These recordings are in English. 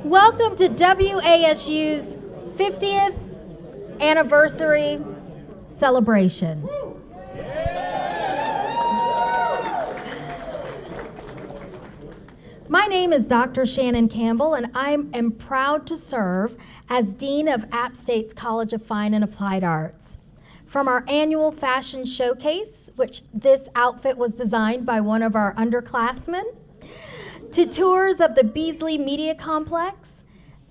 Welcome to WASU's 50th anniversary celebration. My name is Dr. Shannon Campbell, and I am proud to serve as Dean of App State's College of Fine and Applied Arts. From our annual fashion showcase, which this outfit was designed by one of our underclassmen, to tours of the Beasley Media Complex,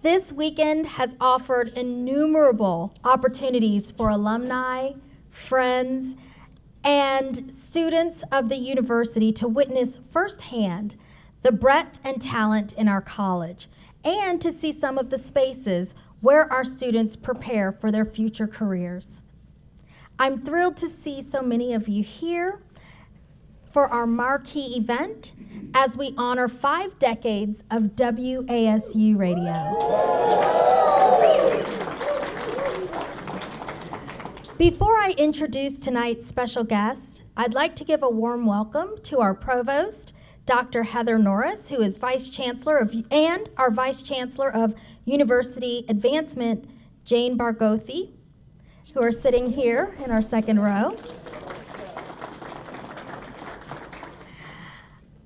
this weekend has offered innumerable opportunities for alumni, friends, and students of the university to witness firsthand the breadth and talent in our college, and to see some of the spaces where our students prepare for their future careers. I'm thrilled to see so many of you here for our marquee event as we honor 5 decades of WASU radio. Before I introduce tonight's special guest, I'd like to give a warm welcome to our provost, Dr. Heather Norris, who is Vice Chancellor and our Vice Chancellor of University Advancement, Jane Bargothi, who are sitting here in our second row.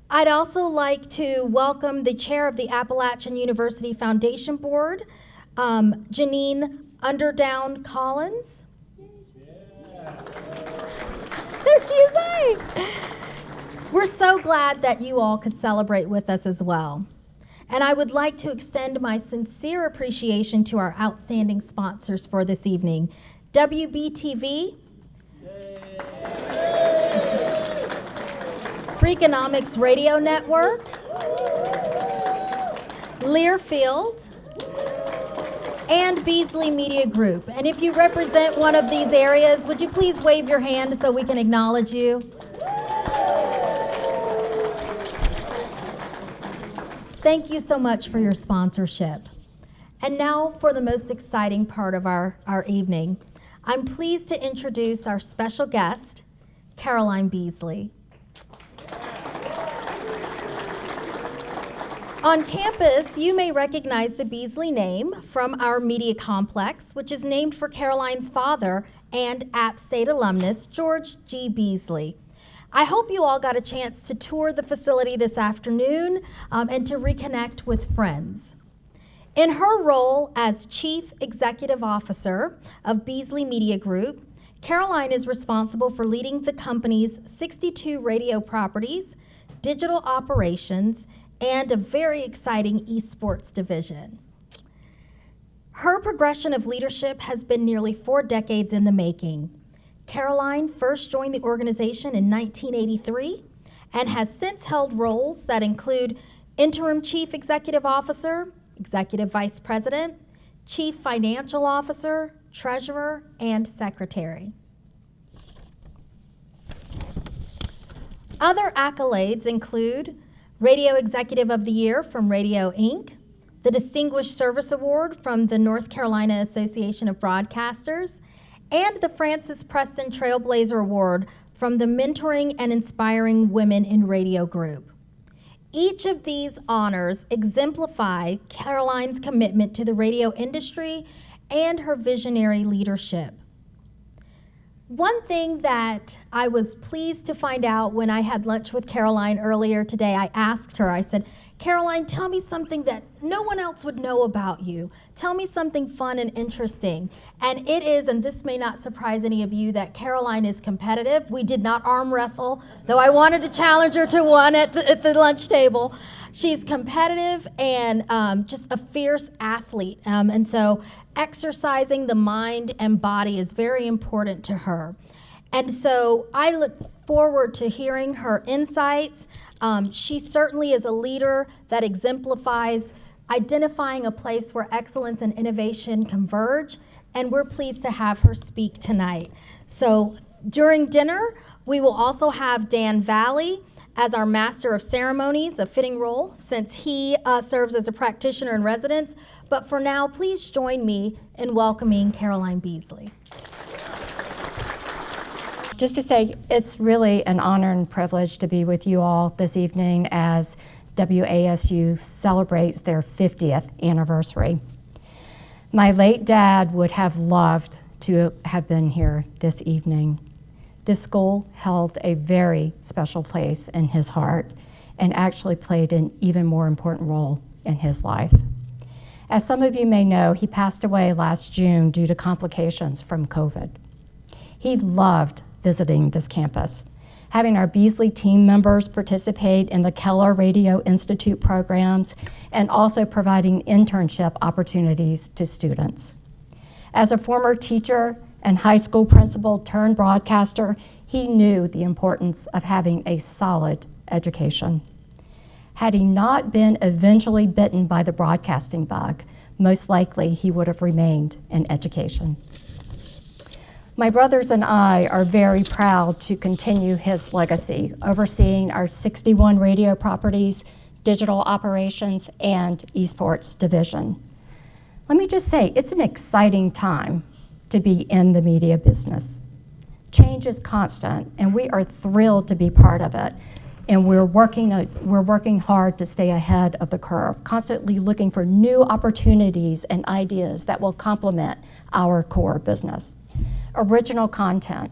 I'd also like to welcome the chair of the Appalachian University Foundation Board, Janine Underdown Collins. Yeah. There she is. Hey. We're so glad that you all could celebrate with us as well. And I would like to extend my sincere appreciation to our outstanding sponsors for this evening. WBTV, Freakonomics Radio Network, Learfield, and Beasley Media Group. And if you represent one of these areas, would you please wave your hand so we can acknowledge you? Thank you so much for your sponsorship. And now for the most exciting part of our evening. I'm pleased to introduce our special guest, Caroline Beasley. On campus, you may recognize the Beasley name from our media complex, which is named for Caroline's father and App State alumnus, George G. Beasley. I hope you all got a chance to tour the facility this afternoon and to reconnect with friends. In her role as Chief Executive Officer of Beasley Media Group, Caroline is responsible for leading the company's 62 radio properties, digital operations, and a very exciting esports division. Her progression of leadership has been nearly 4 decades in the making. Caroline first joined the organization in 1983 and has since held roles that include Interim Chief Executive Officer, Executive Vice President, Chief Financial Officer, Treasurer, and Secretary. Other accolades include Radio Executive of the Year from Radio Inc., the Distinguished Service Award from the North Carolina Association of Broadcasters, and the Francis Preston Trailblazer Award from the Mentoring and Inspiring Women in Radio Group. Each of these honors exemplify Caroline's commitment to the radio industry and her visionary leadership. One thing that I was pleased to find out when I had lunch with Caroline earlier today, I asked her, I said, Caroline, tell me something that no one else would know about you. Tell me something fun and interesting. And it is, and this may not surprise any of you, that Caroline is competitive. We did not arm wrestle, though I wanted to challenge her to one at the lunch table. She's competitive and just a fierce athlete. And so exercising the mind and body is very important to her. And so I look forward to hearing her insights. She certainly is a leader that exemplifies identifying a place where excellence and innovation converge, and we're pleased to have her speak tonight. So during dinner, we will also have Dan Valley as our Master of Ceremonies, a fitting role since he serves as a practitioner in residence. But for now, please join me in welcoming Caroline Beasley. Just to say, it's really an honor and privilege to be with you all this evening as WASU celebrates their 50th anniversary. My late dad would have loved to have been here this evening. This school held a very special place in his heart and actually played an even more important role in his life. As some of you may know, he passed away last June due to complications from COVID. He loved visiting this campus, having our Beasley team members participate in the Keller Radio Institute programs, and also providing internship opportunities to students. As a former teacher and high school principal turned broadcaster, he knew the importance of having a solid education. Had he not been eventually bitten by the broadcasting bug, most likely he would have remained in education. My brothers and I are very proud to continue his legacy, overseeing our 61 radio properties, digital operations, and esports division. Let me just say, it's an exciting time to be in the media business. Change is constant, and we are thrilled to be part of it. And we're working hard to stay ahead of the curve, constantly looking for new opportunities and ideas that will complement our core business. Original content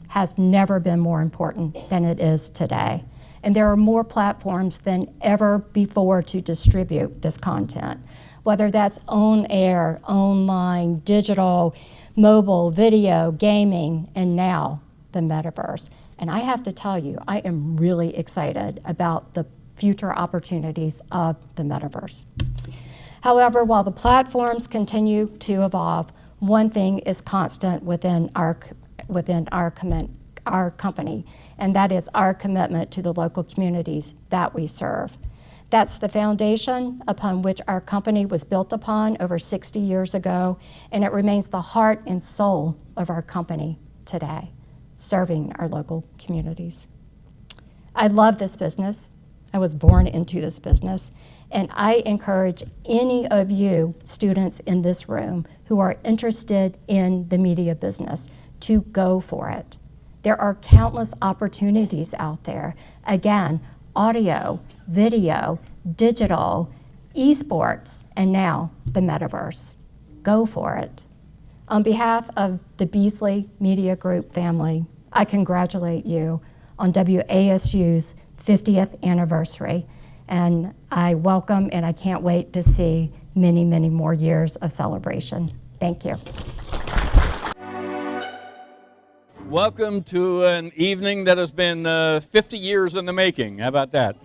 has never been more important than it is today. And there are more platforms than ever before to distribute this content, whether that's on air, online, digital, mobile, video, gaming, and now the metaverse. And I have to tell you, I am really excited about the future opportunities of the metaverse. However, while the platforms continue to evolve, one thing is constant within our company, and that is our commitment to the local communities that we serve. That's the foundation upon which our company was built upon over 60 years ago, and it remains the heart and soul of our company today, serving our local communities. I love this business. I was born into this business, and I encourage any of you students in this room who are interested in the media business to go for it. There are countless opportunities out there. Again, audio, video, digital, esports, and now the metaverse. Go for it. On behalf of the Beasley Media Group family, I congratulate you on WASU's 50th anniversary, and I welcome and I can't wait to see many, many more years of celebration. Thank you. Welcome to an evening that has been 50 years in the making. How about that?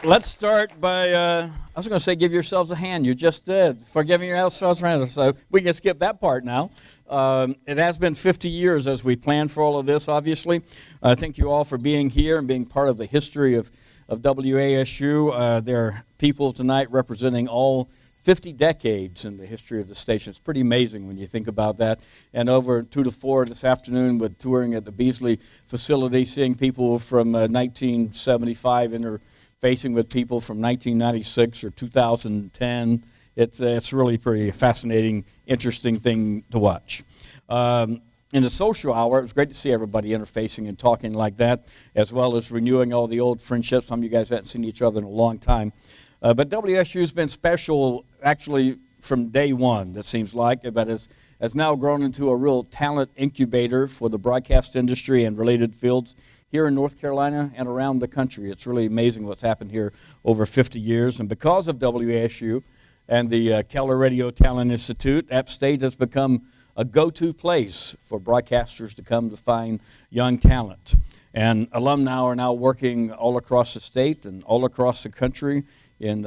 Let's start by, I was going to say give yourselves a hand. You just did, for giving yourselves a hand. So we can skip that part now. It has been 50 years as we planned for all of this, obviously. Thank you all for being here and being part of the history of WASU. There are people tonight representing all 50 decades in the history of the station. It's pretty amazing when you think about that. And over 2 to 4 this afternoon with touring at the Beasley facility, seeing people from 1975 interfacing with people from 1996 or 2010. It's really pretty fascinating, interesting thing to watch. In the social hour, it was great to see everybody interfacing and talking like that, as well as renewing all the old friendships. Some of you guys haven't seen each other in a long time. But WSU's been special actually from day one, it seems like, but has now grown into a real talent incubator for the broadcast industry and related fields here in North Carolina and around the country. It's really amazing what's happened here over 50 years. And because of WASU and the Keller Radio Talent Institute, App State has become a go-to place for broadcasters to come to find young talent. And alumni are now working all across the state and all across the country in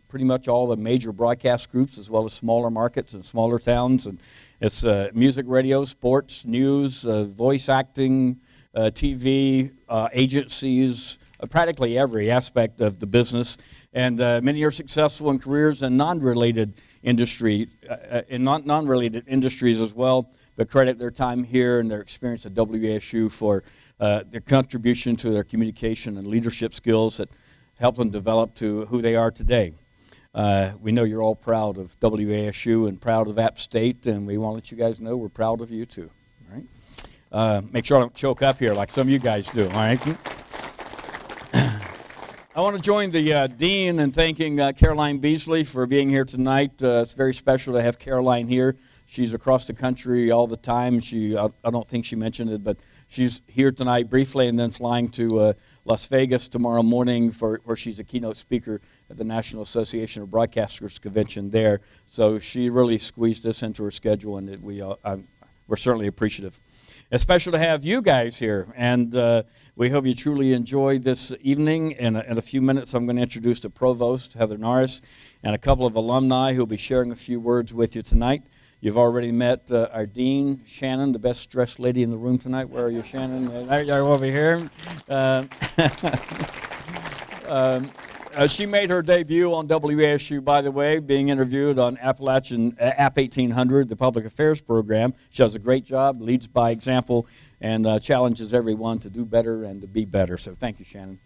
pretty much all the major broadcast groups, as well as smaller markets and smaller towns. And it's music, radio, sports, news, voice acting, TV, agencies, practically every aspect of the business. And many are successful in careers in non-related industries as well, but credit their time here and their experience at WASU for their contribution to their communication and leadership skills that help them develop to who they are today. We know you're all proud of WASU and proud of App State, and we want to let you guys know we're proud of you too. All right? Make sure I don't choke up here like some of you guys do, all right? I want to join the dean in thanking Caroline Beasley for being here tonight. It's very special to have Caroline here. She's across the country all the time. I don't think she mentioned it, but she's here tonight briefly and then flying to Las Vegas tomorrow morning where she's a keynote speaker at the National Association of Broadcasters convention there. So she really squeezed this into her schedule, and we're certainly appreciative. It's special to have you guys here, and we hope you truly enjoy this evening. In a few minutes, I'm going to introduce the provost, Heather Norris, and a couple of alumni who will be sharing a few words with you tonight. You've already met our dean, Shannon, the best dressed lady in the room tonight. Where are you, Shannon? There you are over here. She made her debut on WASU, by the way, being interviewed on Appalachian App 1800, the public affairs program. She does a great job, leads by example, and challenges everyone to do better and to be better. So thank you, Shannon.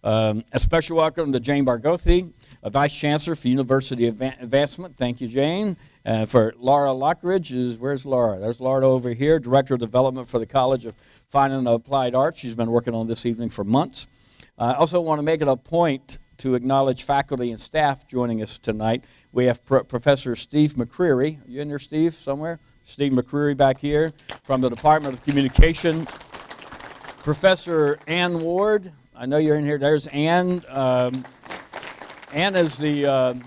A special welcome to Jane Bargothi, a Vice Chancellor for University Advancement. Thank you, Jane. For Laura Lockridge, where's Laura? There's Laura over here, Director of Development for the College of Fine and Applied Arts. She's been working on this evening for months. I also want to make it a point to acknowledge faculty and staff joining us tonight. We have Professor Steve McCreary. Are you in there, Steve, somewhere? Steve McCreary back here from the Department of Communication. Professor Ann Ward. I know you're in here. There's Ann. Ann is the,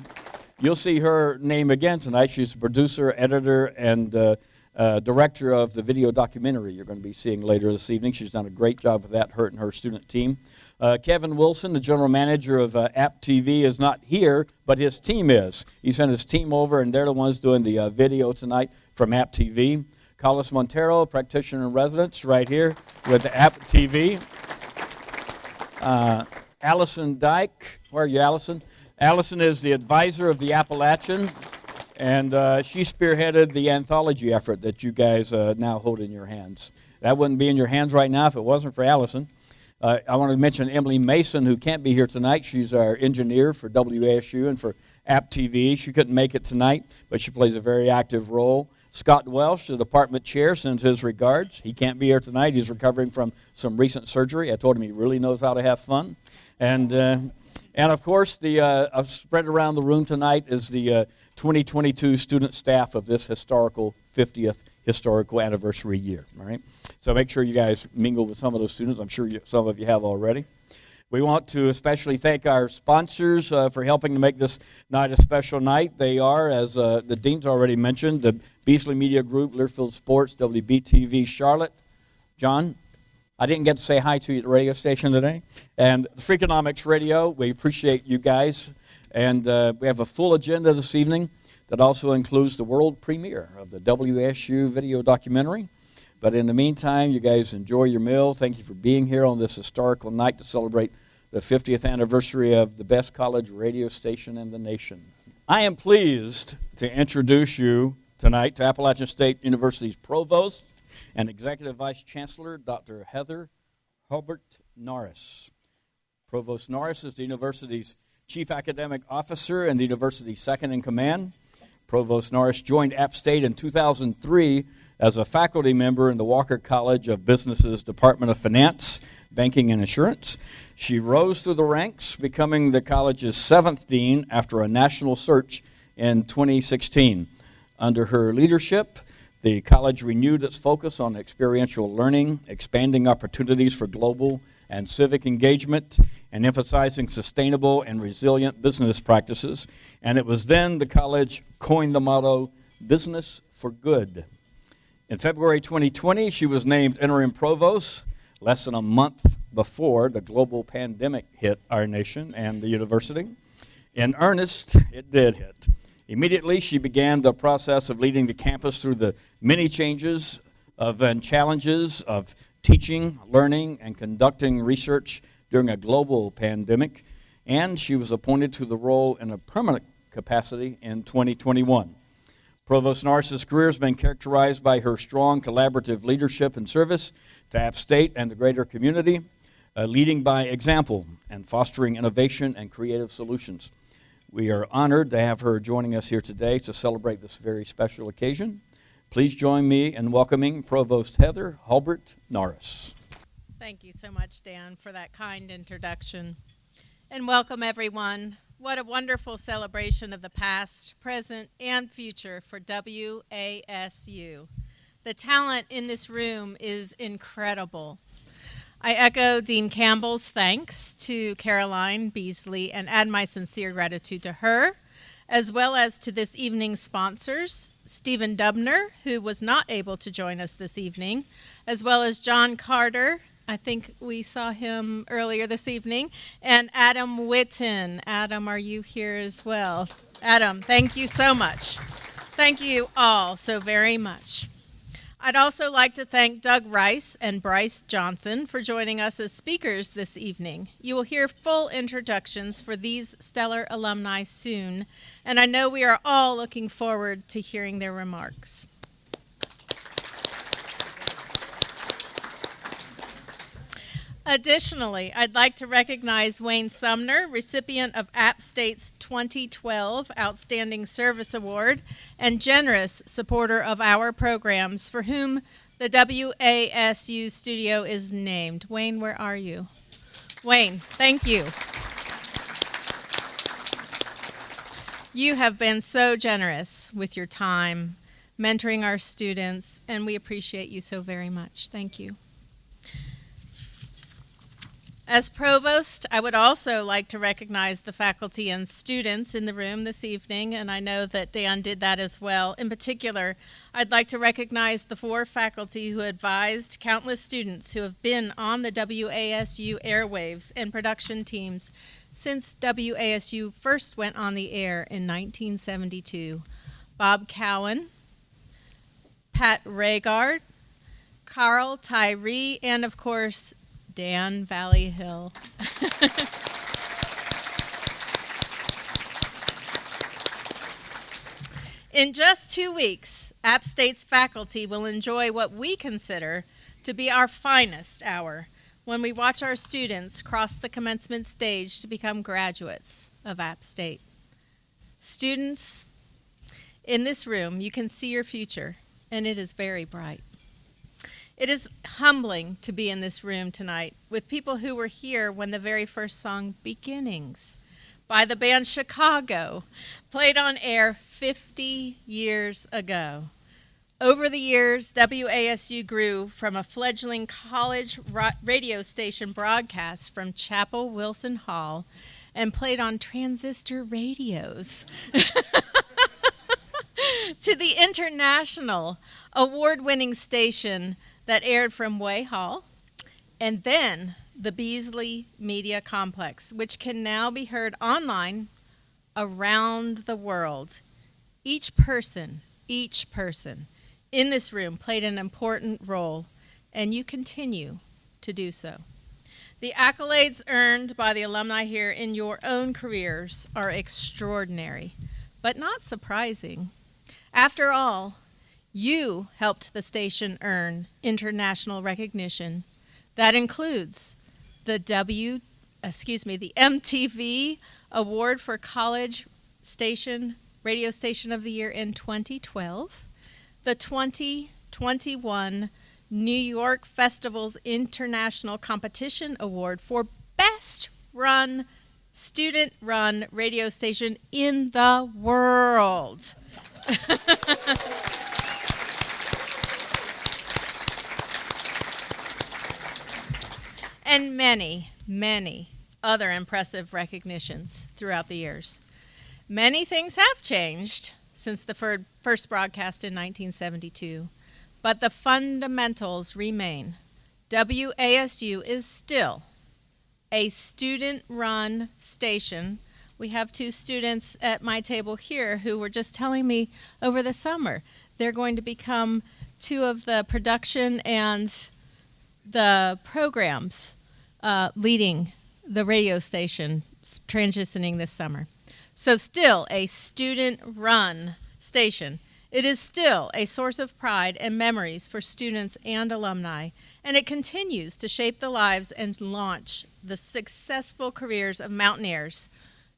you'll see her name again tonight. She's the producer, editor, and director of the video documentary you're going to be seeing later this evening. She's done a great job with that, her and her student team. Kevin Wilson, the general manager of App TV, is not here, but his team is. He sent his team over, and they're the ones doing the video tonight from App TV. Carlos Montero, practitioner in residence, right here with App TV. Allison Dyke, where are you, Allison? Allison is the advisor of the Appalachian, and she spearheaded the anthology effort that you guys now hold in your hands. That wouldn't be in your hands right now if it wasn't for Allison. I want to mention Emily Mason, who can't be here tonight. She's our engineer for WASU and for App TV. She couldn't make it tonight, but she plays a very active role. Scott Welsh, the department chair, sends his regards. He can't be here tonight. He's recovering from some recent surgery. I told him he really knows how to have fun. And of course, the spread around the room tonight is the 2022 student staff of this historical 50th historical anniversary year. All right. So make sure you guys mingle with some of those students. I'm sure some of you have already. We want to especially thank our sponsors for helping to make this night a special night. They are, as the dean's already mentioned, the Beasley Media Group, Learfield Sports, WBTV Charlotte. John, I didn't get to say hi to you at the radio station today. And Freakonomics Radio, we appreciate you guys. And we have a full agenda this evening that also includes the world premiere of the WSU video documentary. But in the meantime, you guys enjoy your meal. Thank you for being here on this historical night to celebrate the 50th anniversary of the best college radio station in the nation. I am pleased to introduce you tonight to Appalachian State University's Provost and Executive Vice Chancellor, Dr. Heather Hubert Norris. Provost Norris is the university's Chief Academic Officer and the university's second in command. Provost Norris joined App State in 2003 as a faculty member in the Walker College of Business's Department of Finance, Banking, and Insurance. She rose through the ranks, becoming the college's seventh dean after a national search in 2016. Under her leadership, the college renewed its focus on experiential learning, expanding opportunities for global and civic engagement, and emphasizing sustainable and resilient business practices. And it was then the college coined the motto, Business for Good. In February 2020, she was named interim provost, less than a month before the global pandemic hit our nation and the university. In earnest, it did hit. Immediately, she began the process of leading the campus through the many changes and challenges of teaching, learning, and conducting research during a global pandemic, and she was appointed to the role in a permanent capacity in 2021. Provost Norris's career has been characterized by her strong collaborative leadership and service to App State and the greater community, leading by example and fostering innovation and creative solutions. We are honored to have her joining us here today to celebrate this very special occasion. Please join me in welcoming Provost Heather Hulbert Norris. Thank you so much, Dan, for that kind introduction. And welcome, everyone. What a wonderful celebration of the past, present, and future for WASU. The talent in this room is incredible. I echo Dean Campbell's thanks to Caroline Beasley and add my sincere gratitude to her, as well as to this evening's sponsors, Stephen Dubner, who was not able to join us this evening, as well as John Carter. I think we saw him earlier this evening, and Adam Witten. Adam, are you here as well? Adam, thank you so much. Thank you all so very much. I'd also like to thank Doug Rice and Bryce Johnson for joining us as speakers this evening. You will hear full introductions for these stellar alumni soon, and I know we are all looking forward to hearing their remarks. Additionally, I'd like to recognize Wayne Sumner, recipient of App State's 2012 Outstanding Service Award and generous supporter of our programs, for whom the WASU studio is named. Wayne, where are you? Wayne, thank you. You have been so generous with your time, mentoring our students, and we appreciate you so very much. Thank you. As provost, I would also like to recognize the faculty and students in the room this evening, and I know that Dan did that as well. In particular, I'd like to recognize the 4 faculty who advised countless students who have been on the WASU airwaves and production teams since WASU first went on the air in 1972. Bob Cowan, Pat Raygard, Carl Tyree, and of course, Dan Valley Hill. In just 2 weeks, App State's faculty will enjoy what we consider to be our finest hour when we watch our students cross the commencement stage to become graduates of App State. Students, in this room, you can see your future, and it is very bright. It is humbling to be in this room tonight with people who were here when the very first song, Beginnings, by the band Chicago, played on air 50 years ago. Over the years, WASU grew from a fledgling college radio station broadcast from Chapel Wilson Hall and played on transistor radios to the international award-winning station that aired from Way Hall, and then the Beasley Media Complex, which can now be heard online around the world. Each person in this room played an important role, and you continue to do so. The accolades earned by the alumni here in your own careers are extraordinary, but not surprising. After all, you helped the station earn international recognition. That includes the MTV Award for College Station Radio Station of the Year in 2012, the 2021 New York Festival's International Competition Award for Best Run Student-Run Radio Station in the world. And many, many other impressive recognitions throughout the years. Many things have changed since the first broadcast in 1972, but the fundamentals remain. WASU is still a student-run station. We have 2 students at my table here who were just telling me over the summer they're going to become 2 of the production and the programs leading the radio station transitioning this summer. So still a student-run station. It is still a source of pride and memories for students and alumni, and it continues to shape the lives and launch the successful careers of mountaineers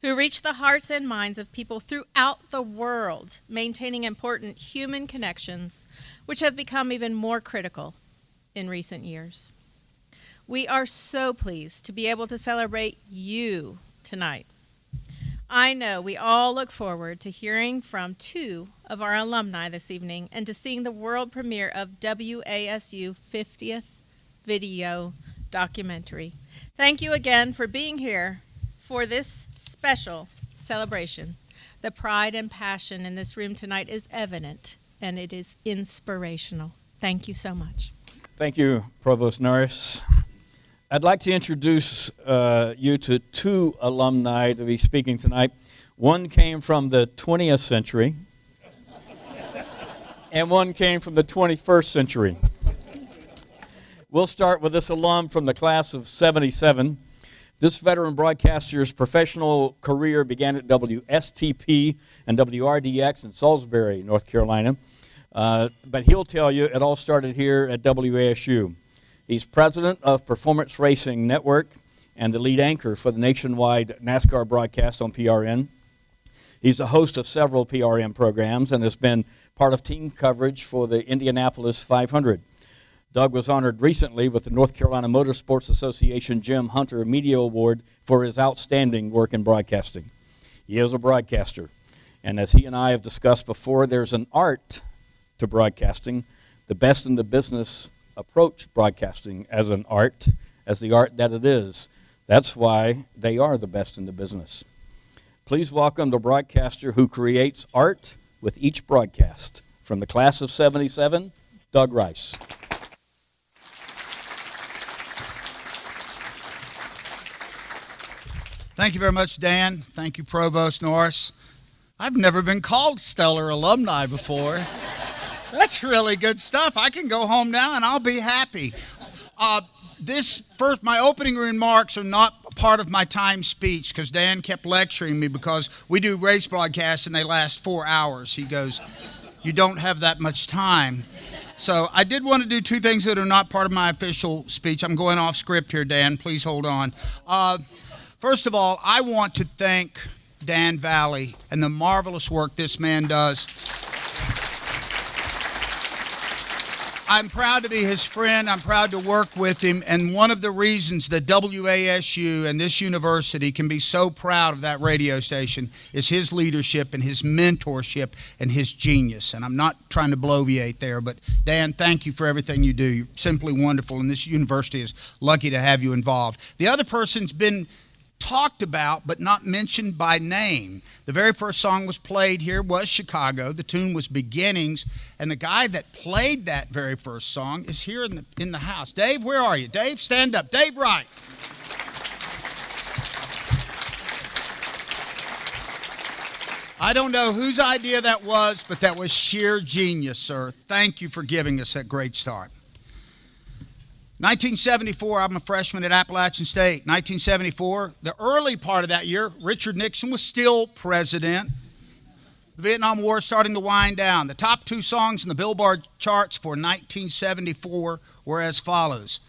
who reach the hearts and minds of people throughout the world, maintaining important human connections, which have become even more critical in recent years. We are so pleased to be able to celebrate you tonight. I know we all look forward to hearing from two of our alumni this evening and to seeing the world premiere of WASU 50th video documentary. Thank you again for being here for this special celebration. The pride and passion in this room tonight is evident, and it is inspirational. Thank you so much. Thank you, Provost Norris. I'd like to introduce you to two alumni to be speaking tonight. One came from the 20th century, and one came from the 21st century. We'll start with this alum from the class of 77. This veteran broadcaster's professional career began at WSTP and WRDX in Salisbury, North Carolina. But he'll tell you it all started here at WASU. He's president of Performance Racing Network and the lead anchor for the nationwide NASCAR broadcast on PRN. He's the host of several PRN programs and has been part of team coverage for the Indianapolis 500. Doug was honored recently with the North Carolina Motorsports Association Jim Hunter Media Award for his outstanding work in broadcasting. He is a broadcaster, and as he and I have discussed before, there's an art to broadcasting. The best in the business approach broadcasting as an art, as the art that it is. That's why they are the best in the business. Please welcome the broadcaster who creates art with each broadcast. From the class of 77, Doug Rice. Thank you very much, Dan. Thank you, Provost Norris. I've never been called Stellar Alumni before. That's really good stuff. I can go home now and I'll be happy. My opening remarks are not part of my time speech because Dan kept lecturing me because we do race broadcasts and they last 4 hours. He goes, "You don't have that much time." So I did want to do two things that are not part of my official speech. I'm going off script here, Dan. Please hold on. First of all, I want to thank Dan Valley and the marvelous work this man does. I'm proud to be his friend. I'm proud to work with him. And one of the reasons that WASU and this university can be so proud of that radio station is his leadership and his mentorship and his genius. And I'm not trying to bloviate there, but Dan, thank you for everything you do. You're simply wonderful, and this university is lucky to have you involved. The other person's been talked about but not mentioned by name. The very first song was played here was Chicago. The tune was Beginnings, and the guy that played that very first song is here in the house. Dave, where are you? Dave, stand up. Dave Wright. I don't know whose idea that was, but that was sheer genius, sir. Thank you for giving us that great start. 1974, I'm a freshman at Appalachian State. 1974, the early part of that year, Richard Nixon was still president. The Vietnam War is starting to wind down. The top two songs in the Billboard charts for 1974 were as follows.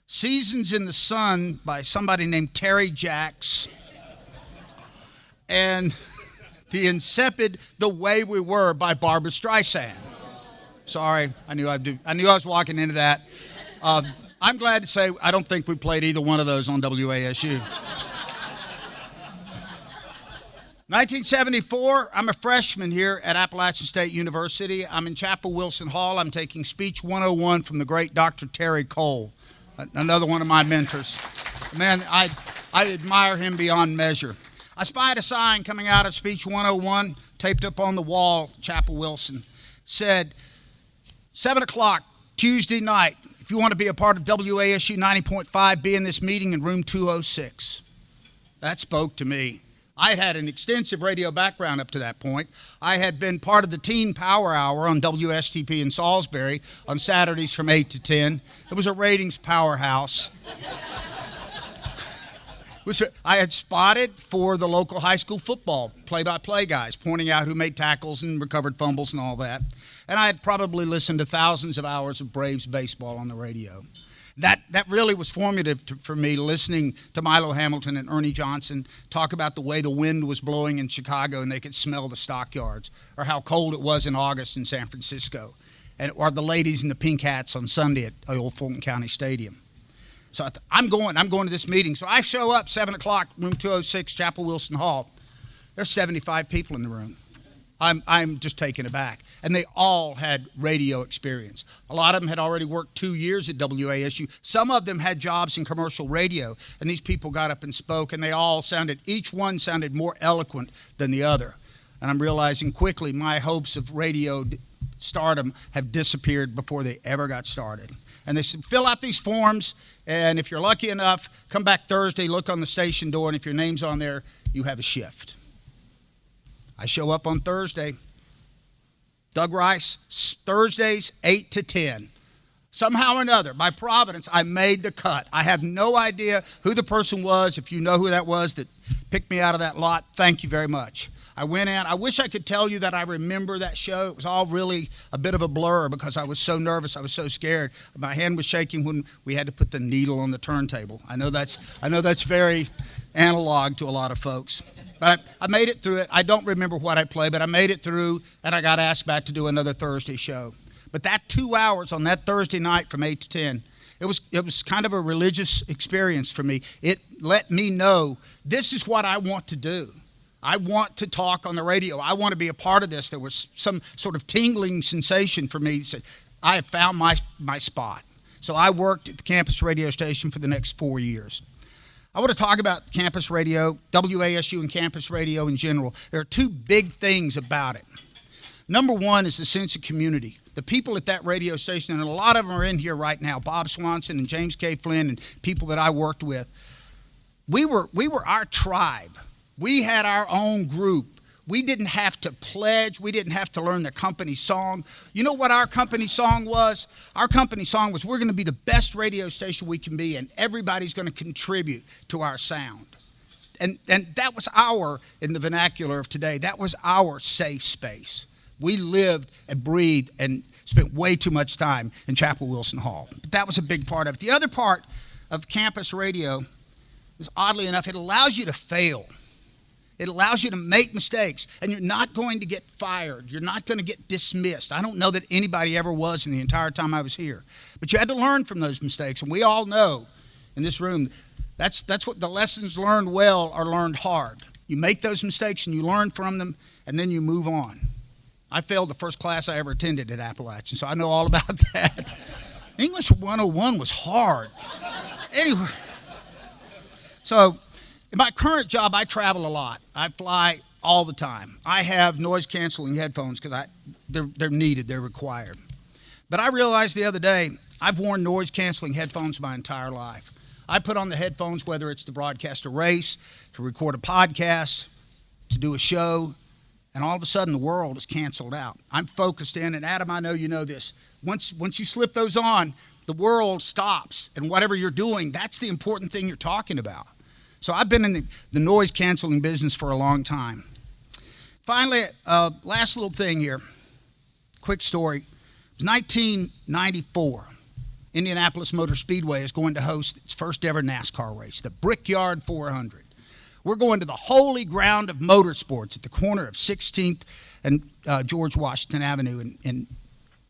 Seasons in the Sun by somebody named Terry Jacks. And the insipid The Way We Were by Barbra Streisand. Sorry, I knew I was walking into that. I'm glad to say I don't think we played either one of those on WASU. 1974, I'm a freshman here at Appalachian State University. I'm in Chapel Wilson Hall. I'm taking Speech 101 from the great Dr. Terry Cole, another one of my mentors. Man, I admire him beyond measure. I spied a sign coming out of Speech 101, taped up on the wall, Chapel Wilson, said, 7 o'clock, Tuesday night. If you want to be a part of WASU 90.5, be in this meeting in room 206. That spoke to me. I had an extensive radio background up to that point. I had been part of the Teen Power Hour on WSTP in Salisbury on Saturdays from 8 to 10. It was a ratings powerhouse. I had spotted for the local high school football play-by-play guys, pointing out who made tackles and recovered fumbles and all that. And I had probably listened to thousands of hours of Braves baseball on the radio. That really was formative for me, listening to Milo Hamilton and Ernie Johnson talk about the way the wind was blowing in Chicago and they could smell the stockyards, or how cold it was in August in San Francisco, or the ladies in the pink hats on Sunday at old Fulton County Stadium. So I'm going to this meeting. So I show up 7 o'clock, room 206, Chapel Wilson Hall. There's 75 people in the room. I'm just taken aback. And they all had radio experience. A lot of them had already worked 2 years at WASU. Some of them had jobs in commercial radio. And these people got up and spoke, and each one sounded more eloquent than the other. And I'm realizing quickly my hopes of radio stardom have disappeared before they ever got started. And they said, fill out these forms, and if you're lucky enough, come back Thursday, look on the station door, and if your name's on there, you have a shift. I show up on Thursday. Doug Rice, Thursdays 8 to 10. Somehow or another, by providence, I made the cut. I have no idea who the person was. If you know who that was that picked me out of that lot, thank you very much. I went in. I wish I could tell you that I remember that show. It was all really a bit of a blur because I was so nervous. I was so scared. My hand was shaking when we had to put the needle on the turntable. I know that's very analog to a lot of folks. But I made it through it. I don't remember what I played, but I made it through, and I got asked back to do another Thursday show. But that 2 hours on that Thursday night from 8 to 10, it was kind of a religious experience for me. It let me know this is what I want to do. I want to talk on the radio. I want to be a part of this. There was some sort of tingling sensation for me that said, I have found my spot. So I worked at the campus radio station for the next 4 years. I want to talk about campus radio, WASU and campus radio in general. There are two big things about it. Number one is the sense of community. The people at that radio station, and a lot of them are in here right now, Bob Swanson and James K. Flynn and people that I worked with. We were our tribe. We had our own group. We didn't have to pledge. We didn't have to learn the company song. You know what our company song was? Our company song was, we're going to be the best radio station we can be, and everybody's going to contribute to our sound. And that was in the vernacular of today, that was our safe space. We lived and breathed and spent way too much time in Chapel Wilson Hall. But that was a big part of it. The other part of campus radio is, oddly enough, it allows you to fail. It allows you to make mistakes, and you're not going to get fired. You're not going to get dismissed. I don't know that anybody ever was in the entire time I was here. But you had to learn from those mistakes, and we all know in this room that's what the lessons learned well are learned hard. You make those mistakes, and you learn from them, and then you move on. I failed the first class I ever attended at Appalachian, so I know all about that. English 101 was hard. Anyway, so in my current job, I travel a lot. I fly all the time. I have noise-canceling headphones because they're needed, they're required. But I realized the other day, I've worn noise-canceling headphones my entire life. I put on the headphones, whether it's to broadcast a race, to record a podcast, to do a show, and all of a sudden the world is canceled out. I'm focused in, and Adam, I know you know this. Once you slip those on, the world stops, and whatever you're doing, that's the important thing you're talking about. So I've been in the noise-canceling business for a long time. Finally, last little thing here, quick story. It was 1994. Indianapolis Motor Speedway is going to host its first ever NASCAR race, the Brickyard 400. We're going to the holy ground of motorsports at the corner of 16th and George Washington Avenue in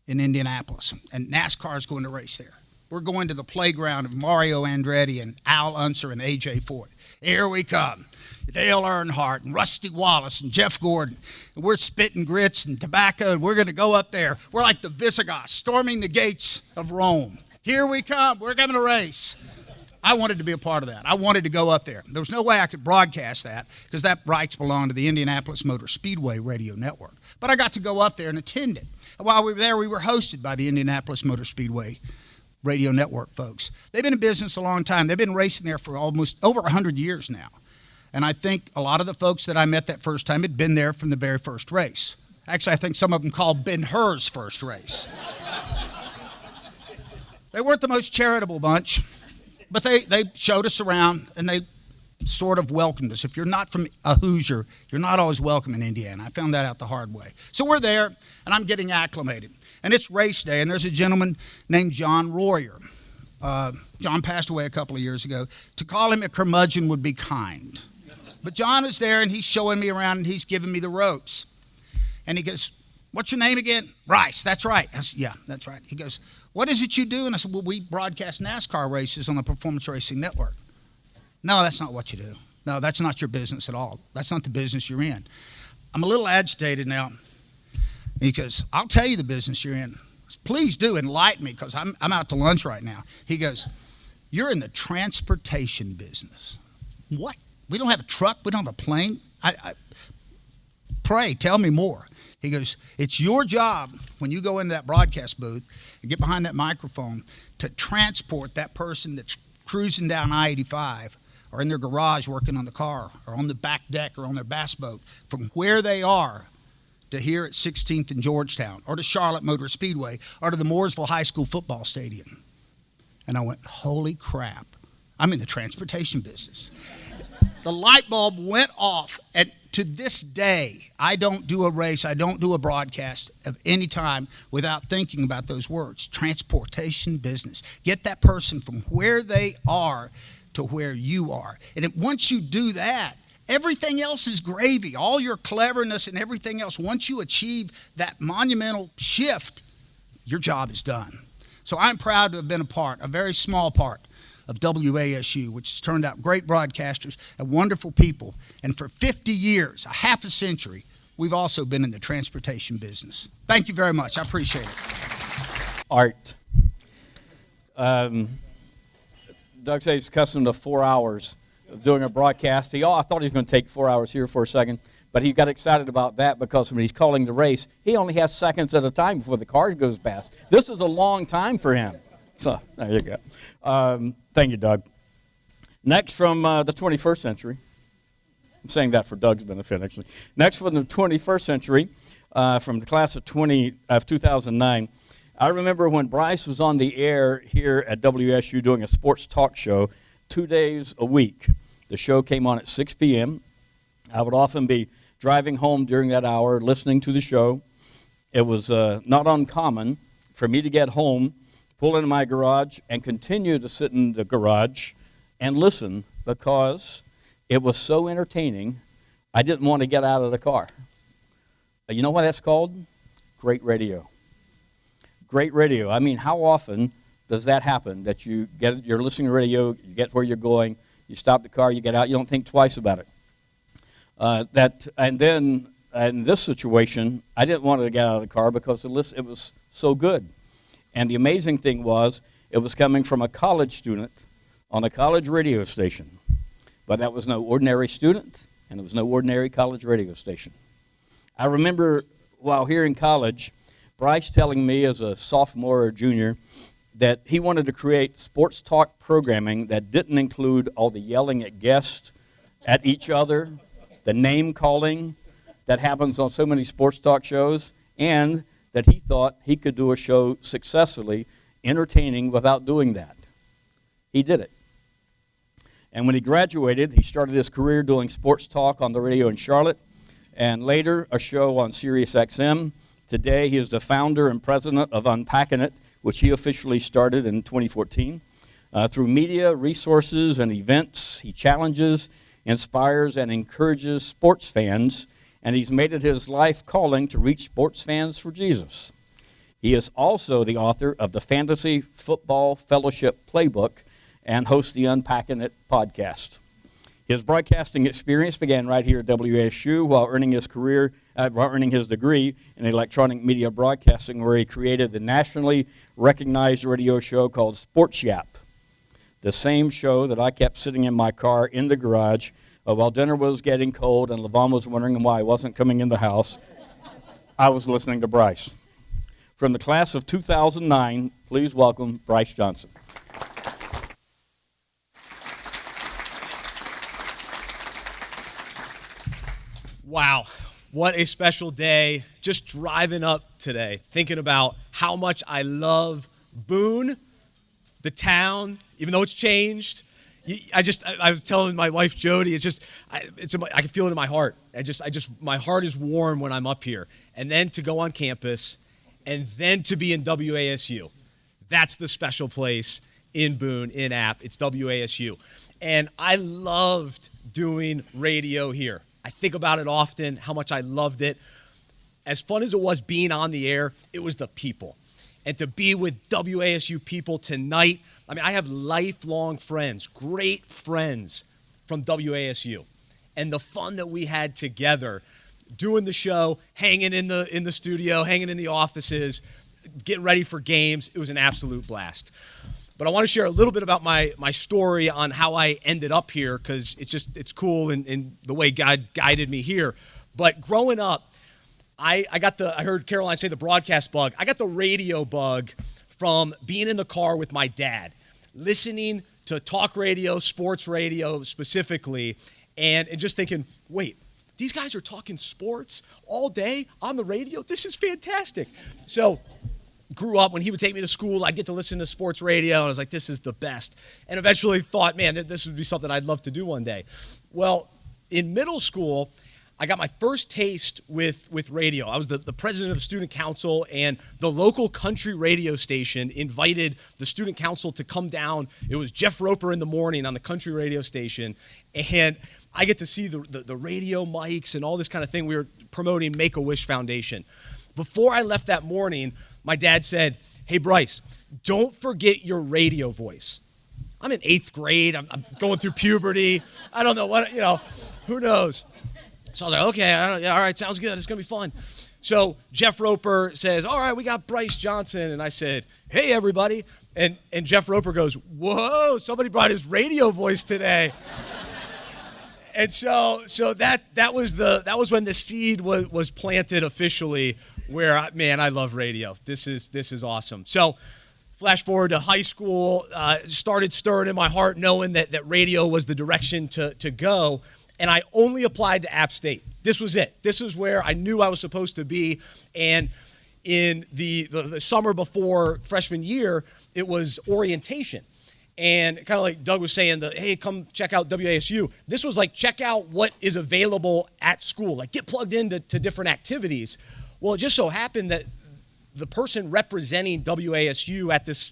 Indianapolis, and NASCAR is going to race there. We're going to the playground of Mario Andretti and Al Unser and A.J. Ford. Here we come. Dale Earnhardt and Rusty Wallace and Jeff Gordon. And we're spitting grits and tobacco, and we're going to go up there. We're like the Visigoths storming the gates of Rome. Here we come. We're going to race. I wanted to be a part of that. I wanted to go up there. There was no way I could broadcast that because that rights belong to the Indianapolis Motor Speedway radio network. But I got to go up there and attend it. And while we were there, we were hosted by the Indianapolis Motor Speedway radio network folks. They've been in business a long time. They've been racing there for almost over 100 years now. And I think a lot of the folks that I met that first time had been there from the very first race. Actually, I think some of them called Ben-Hur's first race. They weren't the most charitable bunch, but they showed us around, and they sort of welcomed us. If you're not from a Hoosier, you're not always welcome in Indiana. I found that out the hard way. So we're there, and I'm getting acclimated. And it's race day, and there's a gentleman named John Royer. John passed away a couple of years ago. To call him a curmudgeon would be kind. But John is there, and he's showing me around, and he's giving me the ropes. And he goes, "What's your name again?" "Rice." "That's right." I said, "Yeah, that's right." He goes, "What is it you do?" And I said, "Well, we broadcast NASCAR races on the Performance Racing Network." "No, that's not what you do. No, that's not your business at all. That's not the business you're in." I'm a little agitated now. He goes, "I'll tell you the business you're in. Please do enlighten me, because I'm out to lunch right now." He goes, "You're in the transportation business." "What? We don't have a truck. We don't have a plane. Pray, tell me more." He goes, "It's your job when you go into that broadcast booth and get behind that microphone to transport that person that's cruising down I-85 or in their garage working on the car or on the back deck or on their bass boat from where they are to here at 16th and Georgetown or to Charlotte Motor Speedway or to the Mooresville High School football stadium." And I went, holy crap, I'm in the transportation business. The light bulb went off, and to this day, I don't do a race, I don't do a broadcast of any time without thinking about those words, transportation business. Get that person from where they are to where you are. And once you do that, everything else is gravy. All your cleverness and everything else, once you achieve that monumental shift, your job is done. So I'm proud to have been a very small part of WASU, which has turned out great broadcasters and wonderful people. And for 50 years, a half a century, we've also been in the transportation business. Thank you very much. I appreciate it. Art. Doug says he's accustomed to 4 hours of doing a broadcast. I thought he was going to take 4 hours here for a second, but he got excited about that because when he's calling the race, he only has seconds at a time before the car goes past. This is a long time for him. So there you go. Thank you, Doug. Next from the 21st century. I'm saying that for Doug's benefit, actually. Next from the 21st century, from the class of 2009, I remember when Bryce was on the air here at WSU doing a sports talk show 2 days a week. The show came on at 6 p.m. I would often be driving home during that hour, listening to the show. It was not uncommon for me to get home, pull into my garage, and continue to sit in the garage and listen because it was so entertaining, I didn't want to get out of the car. You know what that's called? Great radio. Great radio. I mean, how often does that happen, that you're listening to radio, you get where you're going, you stop the car, you get out, you don't think twice about it. And then in this situation, I didn't want to get out of the car because it was so good. And the amazing thing was, it was coming from a college student on a college radio station. But that was no ordinary student, and it was no ordinary college radio station. I remember while here in college, Bryce telling me as a sophomore or junior that he wanted to create sports talk programming that didn't include all the yelling at guests, at each other, the name calling that happens on so many sports talk shows, and that he thought he could do a show successfully, entertaining without doing that. He did it. And when he graduated, he started his career doing sports talk on the radio in Charlotte, and later a show on Sirius XM. Today, he is the founder and president of Unpacking It, which he officially started in 2014. Through media, resources, and events, he challenges, inspires, and encourages sports fans, and he's made it his life calling to reach sports fans for Jesus. He is also the author of the Fantasy Football Fellowship Playbook and hosts the Unpacking It podcast. His broadcasting experience began right here at WSU while earning his degree in electronic media broadcasting, where he created the nationally recognized radio show called Sports Yap, the same show that I kept sitting in my car in the garage while dinner was getting cold and LaVon was wondering why I wasn't coming in the house. I was listening to Bryce. From the class of 2009, please welcome Bryce Johnson. Wow, what a special day. Just driving up today, thinking about how much I love Boone, the town, even though it's changed. I was telling my wife Jody, I can feel it in my heart. My heart is warm when I'm up here. And then to go on campus, and then to be in WASU. That's the special place in Boone, in App. It's WASU. And I loved doing radio here. I think about it often, how much I loved it. As fun as it was being on the air, it was the people. And to be with WASU people tonight, I mean, I have lifelong friends, great friends from WASU. And the fun that we had together, doing the show, hanging in the studio, hanging in the offices, getting ready for games, it was an absolute blast. But I want to share a little bit about my story on how I ended up here, because it's cool in the way God guided me here. But growing up, I heard Caroline say the broadcast bug. I got the radio bug from being in the car with my dad, listening to talk radio, sports radio specifically, and just thinking, wait, these guys are talking sports all day on the radio? This is fantastic. So grew up, when he would take me to school, I'd get to listen to sports radio, and I was like, this is the best. And eventually thought, man, this would be something I'd love to do one day. Well, in middle school, I got my first taste with radio. I was the president of the student council, and the local country radio station invited the student council to come down. It was Jeff Roper in the morning on the country radio station, and I get to see the radio mics and all this kind of thing. We were promoting Make-A-Wish Foundation. Before I left that morning, my dad said, hey, Bryce, don't forget your radio voice. I'm in 8th grade. I'm going through puberty. I don't know what, who knows? So I was like, okay, all right, sounds good. It's going to be fun. So Jeff Roper says, all right, we got Bryce Johnson. And I said, hey, everybody. And Jeff Roper goes, whoa, somebody brought his radio voice today. And so that was when the seed was planted officially, where, I love radio. This is awesome. So flash forward to high school, started stirring in my heart knowing that radio was the direction to go. And I only applied to App State. This was it. This is where I knew I was supposed to be. And in the summer before freshman year, it was orientation. And kind of like Doug was saying, hey, come check out WASU. This was like, check out what is available at school. Like, get plugged into different activities. Well, it just so happened that the person representing WASU at this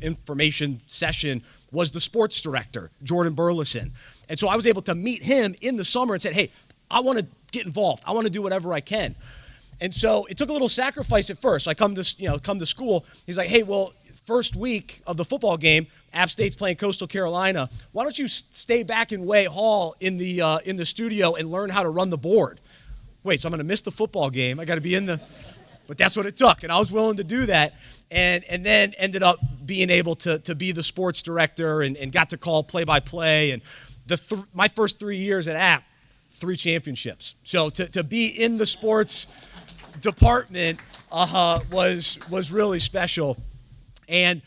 information session was the sports director, Jordan Burleson. And so I was able to meet him in the summer and said, hey, I want to get involved. I want to do whatever I can. And so it took a little sacrifice at first. So I come to school. He's like, hey, well, first week of the football game, App State's playing Coastal Carolina. Why don't you stay back in Way Hall in the studio and learn how to run the board? Wait, so I'm going to miss the football game. I got to be in the... But that's what it took, and I was willing to do that, and then ended up being able to be the sports director and got to call play-by-play. And my first 3 years at App, 3 championships. So to be in the sports department was really special. And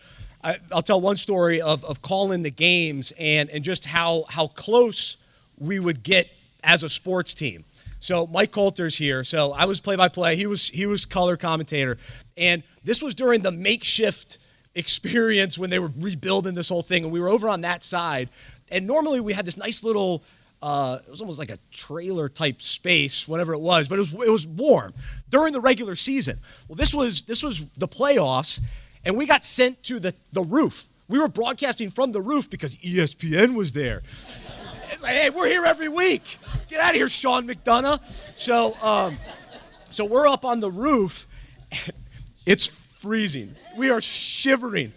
I'll tell one story of calling the games and just how close we would get as a sports team. So Mike Coulter's here. So I was play-by-play. He was color commentator. And this was during the makeshift experience when they were rebuilding this whole thing. And we were over on that side. And normally we had this nice little, it was almost like a trailer type space, whatever it was. But it was warm during the regular season. Well, this was the playoffs. And we got sent to the roof. We were broadcasting from the roof because ESPN was there. It's like, hey, we're here every week. Get out of here, Sean McDonough. So we're up on the roof. It's freezing. We are shivering.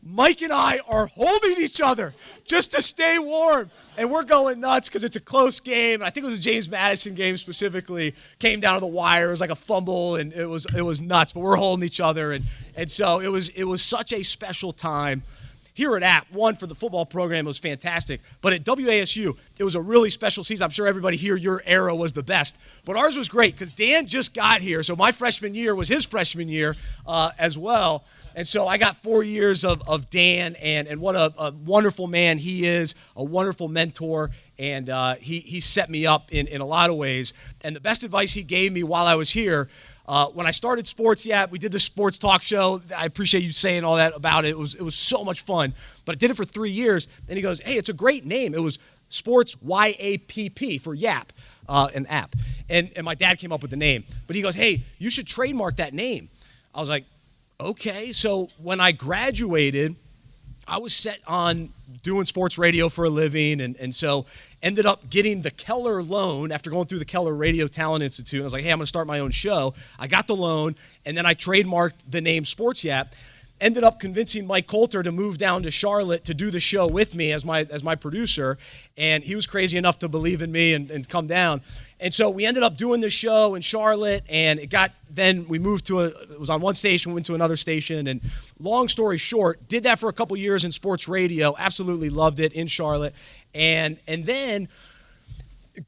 Mike and I are holding each other just to stay warm. And we're going nuts because it's a close game. I think it was a James Madison game specifically. Came down to the wire. It was like a fumble, and it was nuts. But we're holding each other. And so it was such a special time. Here at App, one, for the football program, it was fantastic. But at WASU, it was a really special season. I'm sure everybody here, your era was the best. But ours was great because Dan just got here. So my freshman year was his freshman year as well. And so I got 4 years of Dan, and what a wonderful man he is, a wonderful mentor. And he set me up in a lot of ways. And the best advice he gave me while I was here, when I started sports, we did the sports talk show. I appreciate you saying all that about it. It was so much fun. But I did it for 3 years. Then he goes, hey, it's a great name. It was Sports YAPP for YAP, an app. And my dad came up with the name. But he goes, hey, you should trademark that name. I was like, okay. So when I graduated, I was set on doing sports radio for a living, and so ended up getting the Keller loan after going through the Keller Radio Talent Institute. I was like, hey, I'm going to start my own show. I got the loan, and then I trademarked the name Sports Yap. Ended up convincing Mike Coulter to move down to Charlotte to do the show with me as my producer, and he was crazy enough to believe in me and come down. And so we ended up doing the show in Charlotte, and then we moved it was on one station, went to another station, and long story short, did that for a couple years in sports radio, absolutely loved it in Charlotte, and then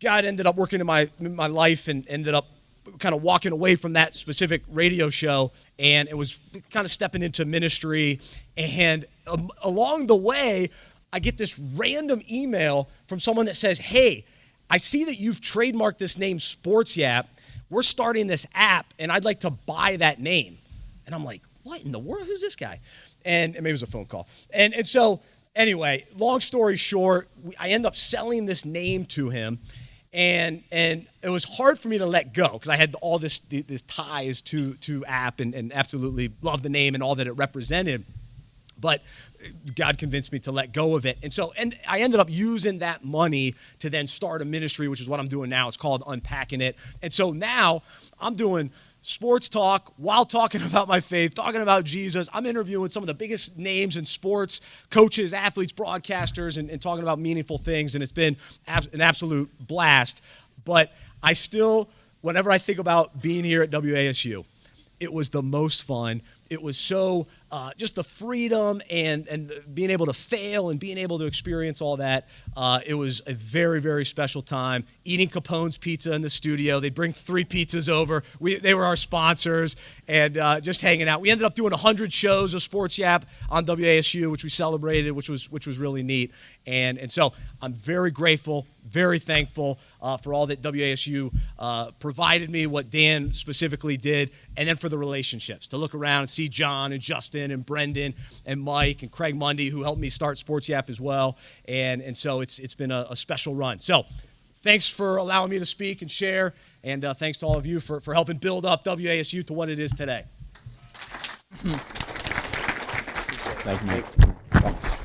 God ended up working in my life and ended up kind of walking away from that specific radio show, and it was kind of stepping into ministry, and along the way, I get this random email from someone that says, hey, I see that you've trademarked this name Sports Yap. We're starting this app, and I'd like to buy that name. And I'm like, what in the world? Who's this guy? And maybe it was a phone call. And so anyway, long story short, I end up selling this name to him, and it was hard for me to let go because I had all this ties to app and absolutely loved the name and all that it represented. But God convinced me to let go of it. And I ended up using that money to then start a ministry, which is what I'm doing now. It's called Unpacking It. And so now I'm doing sports talk while talking about my faith, talking about Jesus. I'm interviewing some of the biggest names in sports, coaches, athletes, broadcasters, and talking about meaningful things. And it's been an absolute blast. But I still, whenever I think about being here at WASU, it was the most fun. It was so just the freedom and being able to fail and being able to experience all that. It was a very, very special time. Eating Capone's pizza in the studio. They'd bring 3 pizzas over. They were our sponsors, and just hanging out. We ended up doing 100 shows of Sports Yap on WASU, which we celebrated, which was really neat. And so I'm very grateful, very thankful for all that WASU provided me, what Dan specifically did, and then for the relationships, to look around and see John and Justin and Brendan and Mike and Craig Mundy, who helped me start Sports Yap as well. And so it's been a special run. So thanks for allowing me to speak and share, and thanks to all of you for helping build up WASU to what it is today. Thank you, Mike. Thanks.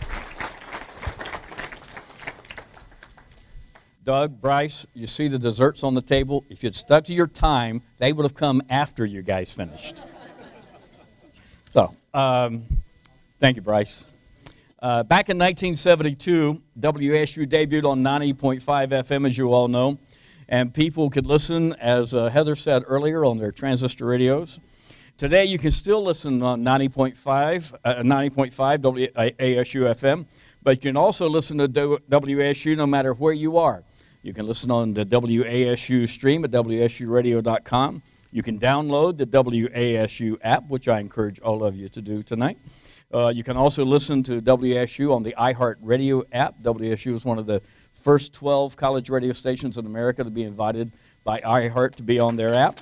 Doug, Bryce, you see the desserts on the table? If you'd stuck to your time, they would have come after you guys finished. So, thank you, Bryce. Back in 1972, WASU debuted on 90.5 FM, as you all know, and people could listen, as Heather said earlier, on their transistor radios. Today, you can still listen on 90.5 WASU-FM, but you can also listen to WASU no matter where you are. You can listen on the WASU stream at WASUradio.com. You can download the WASU app, which I encourage all of you to do tonight. You can also listen to WASU on the iHeartRadio app. WASU is one of the first 12 college radio stations in America to be invited by iHeart to be on their app.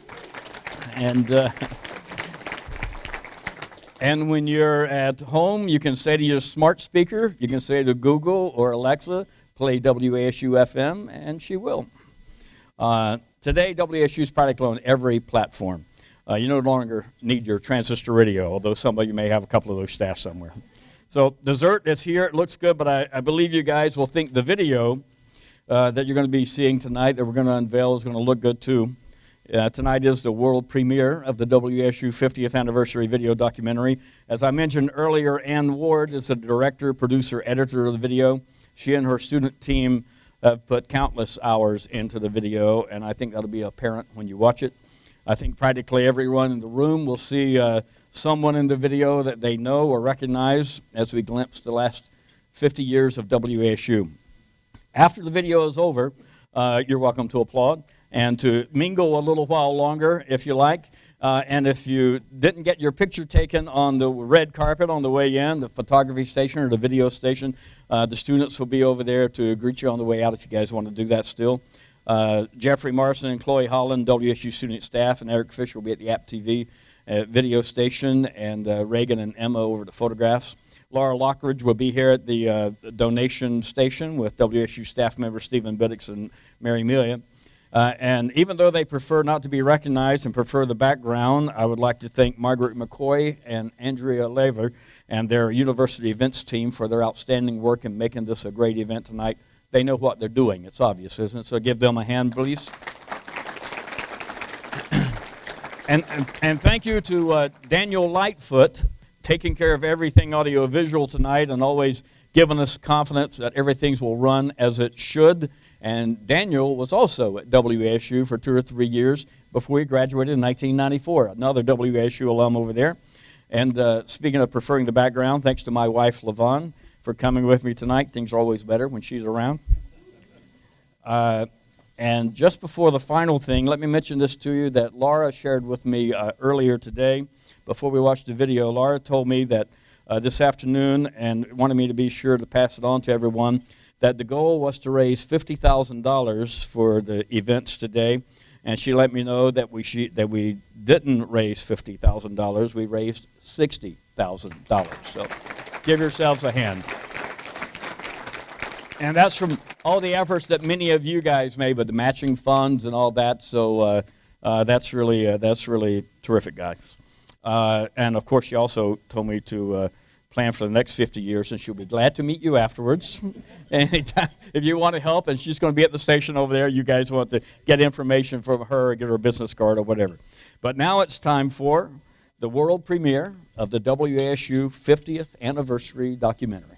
And when you're at home, you can say to your smart speaker, you can say to Google or Alexa, play WASU-FM, and she will. Today, WASU is practically on every platform. You no longer need your transistor radio, although some of you may have a couple of those stashed somewhere. So dessert is here. It looks good, but I believe you guys will think the video that you're going to be seeing tonight that we're going to unveil is going to look good too. Tonight is the world premiere of the WASU 50th anniversary video documentary. As I mentioned earlier, Ann Ward is the director, producer, editor of the video. She and her student team have put countless hours into the video, and I think that'll be apparent when you watch it. I think practically everyone in the room will see someone in the video that they know or recognize as we glimpse the last 50 years of WASU. After the video is over, you're welcome to applaud and to mingle a little while longer if you like. And if you didn't get your picture taken on the red carpet on the way in, the photography station or the video station, the students will be over there to greet you on the way out if you guys want to do that still. Jeffrey Marson and Chloe Holland, WSU student staff, and Eric Fisher will be at the App TV video station, and Reagan and Emma over the photographs. Laura Lockridge will be here at the donation station with WSU staff members Stephen Biddix and Mary Amelia. And even though they prefer not to be recognized and prefer the background, I would like to thank Margaret McCoy and Andrea Laver and their university events team for their outstanding work in making this a great event tonight. They know what they're doing. It's obvious, isn't it? So give them a hand, please. And thank you to Daniel Lightfoot, taking care of everything audiovisual tonight and always giving us confidence that everything will run as it should. And Daniel was also at WASU for 2 or 3 years before he graduated in 1994. Another WASU alum over there. And speaking of preferring the background, thanks to my wife, LaVon, for coming with me tonight. Things are always better when she's around. And just before the final thing, let me mention this to you that Laura shared with me earlier today. Before we watched the video, Laura told me that this afternoon, and wanted me to be sure to pass it on to everyone, that the goal was to raise $50,000 for the events today. And she let me know that we didn't raise $50,000. We raised $60,000. So give yourselves a hand. And that's from all the efforts that many of you guys made with the matching funds and all that. So that's really terrific, guys. And of course, she also told me to plan for the next 50 years, and she'll be glad to meet you afterwards. Anytime, if you want to help, and she's going to be at the station over there, you guys want to get information from her or get her a business card or whatever. But now it's time for the world premiere of the WASU 50th anniversary documentary.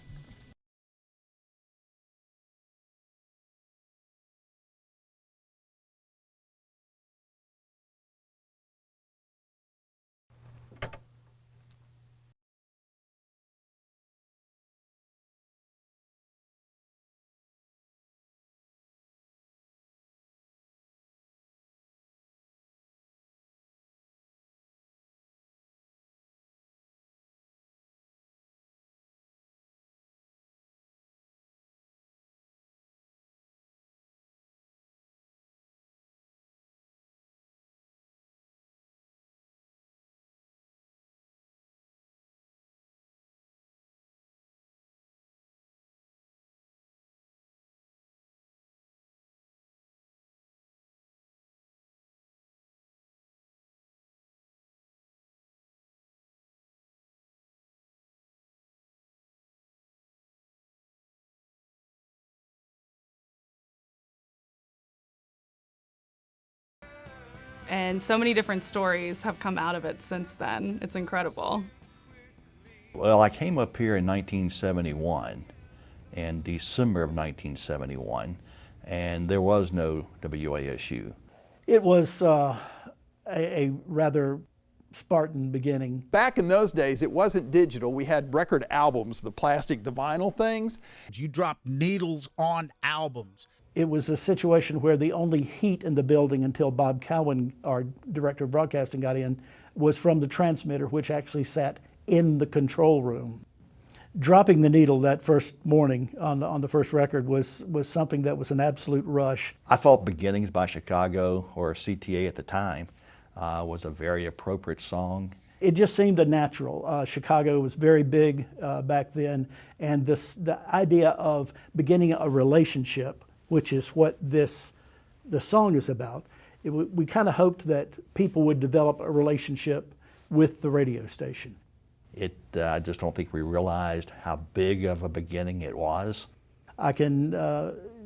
And so many different stories have come out of it since then. It's incredible. Well, I came up here in 1971, in December of 1971, and there was no WASU. It was a rather Spartan beginning. Back in those days, it wasn't digital. We had record albums, the plastic, the vinyl things. You dropped needles on albums. It was a situation where the only heat in the building until Bob Cowan, our director of broadcasting, got in, was from the transmitter, which actually sat in the control room. Dropping the needle that first morning on the first record was something that was an absolute rush. I thought Beginnings by Chicago, or CTA at the time, was a very appropriate song. It just seemed a natural. Chicago was very big back then, and the idea of beginning a relationship, which is what the song is about, we kind of hoped that people would develop a relationship with the radio station. I just don't think we realized how big of a beginning it was. I can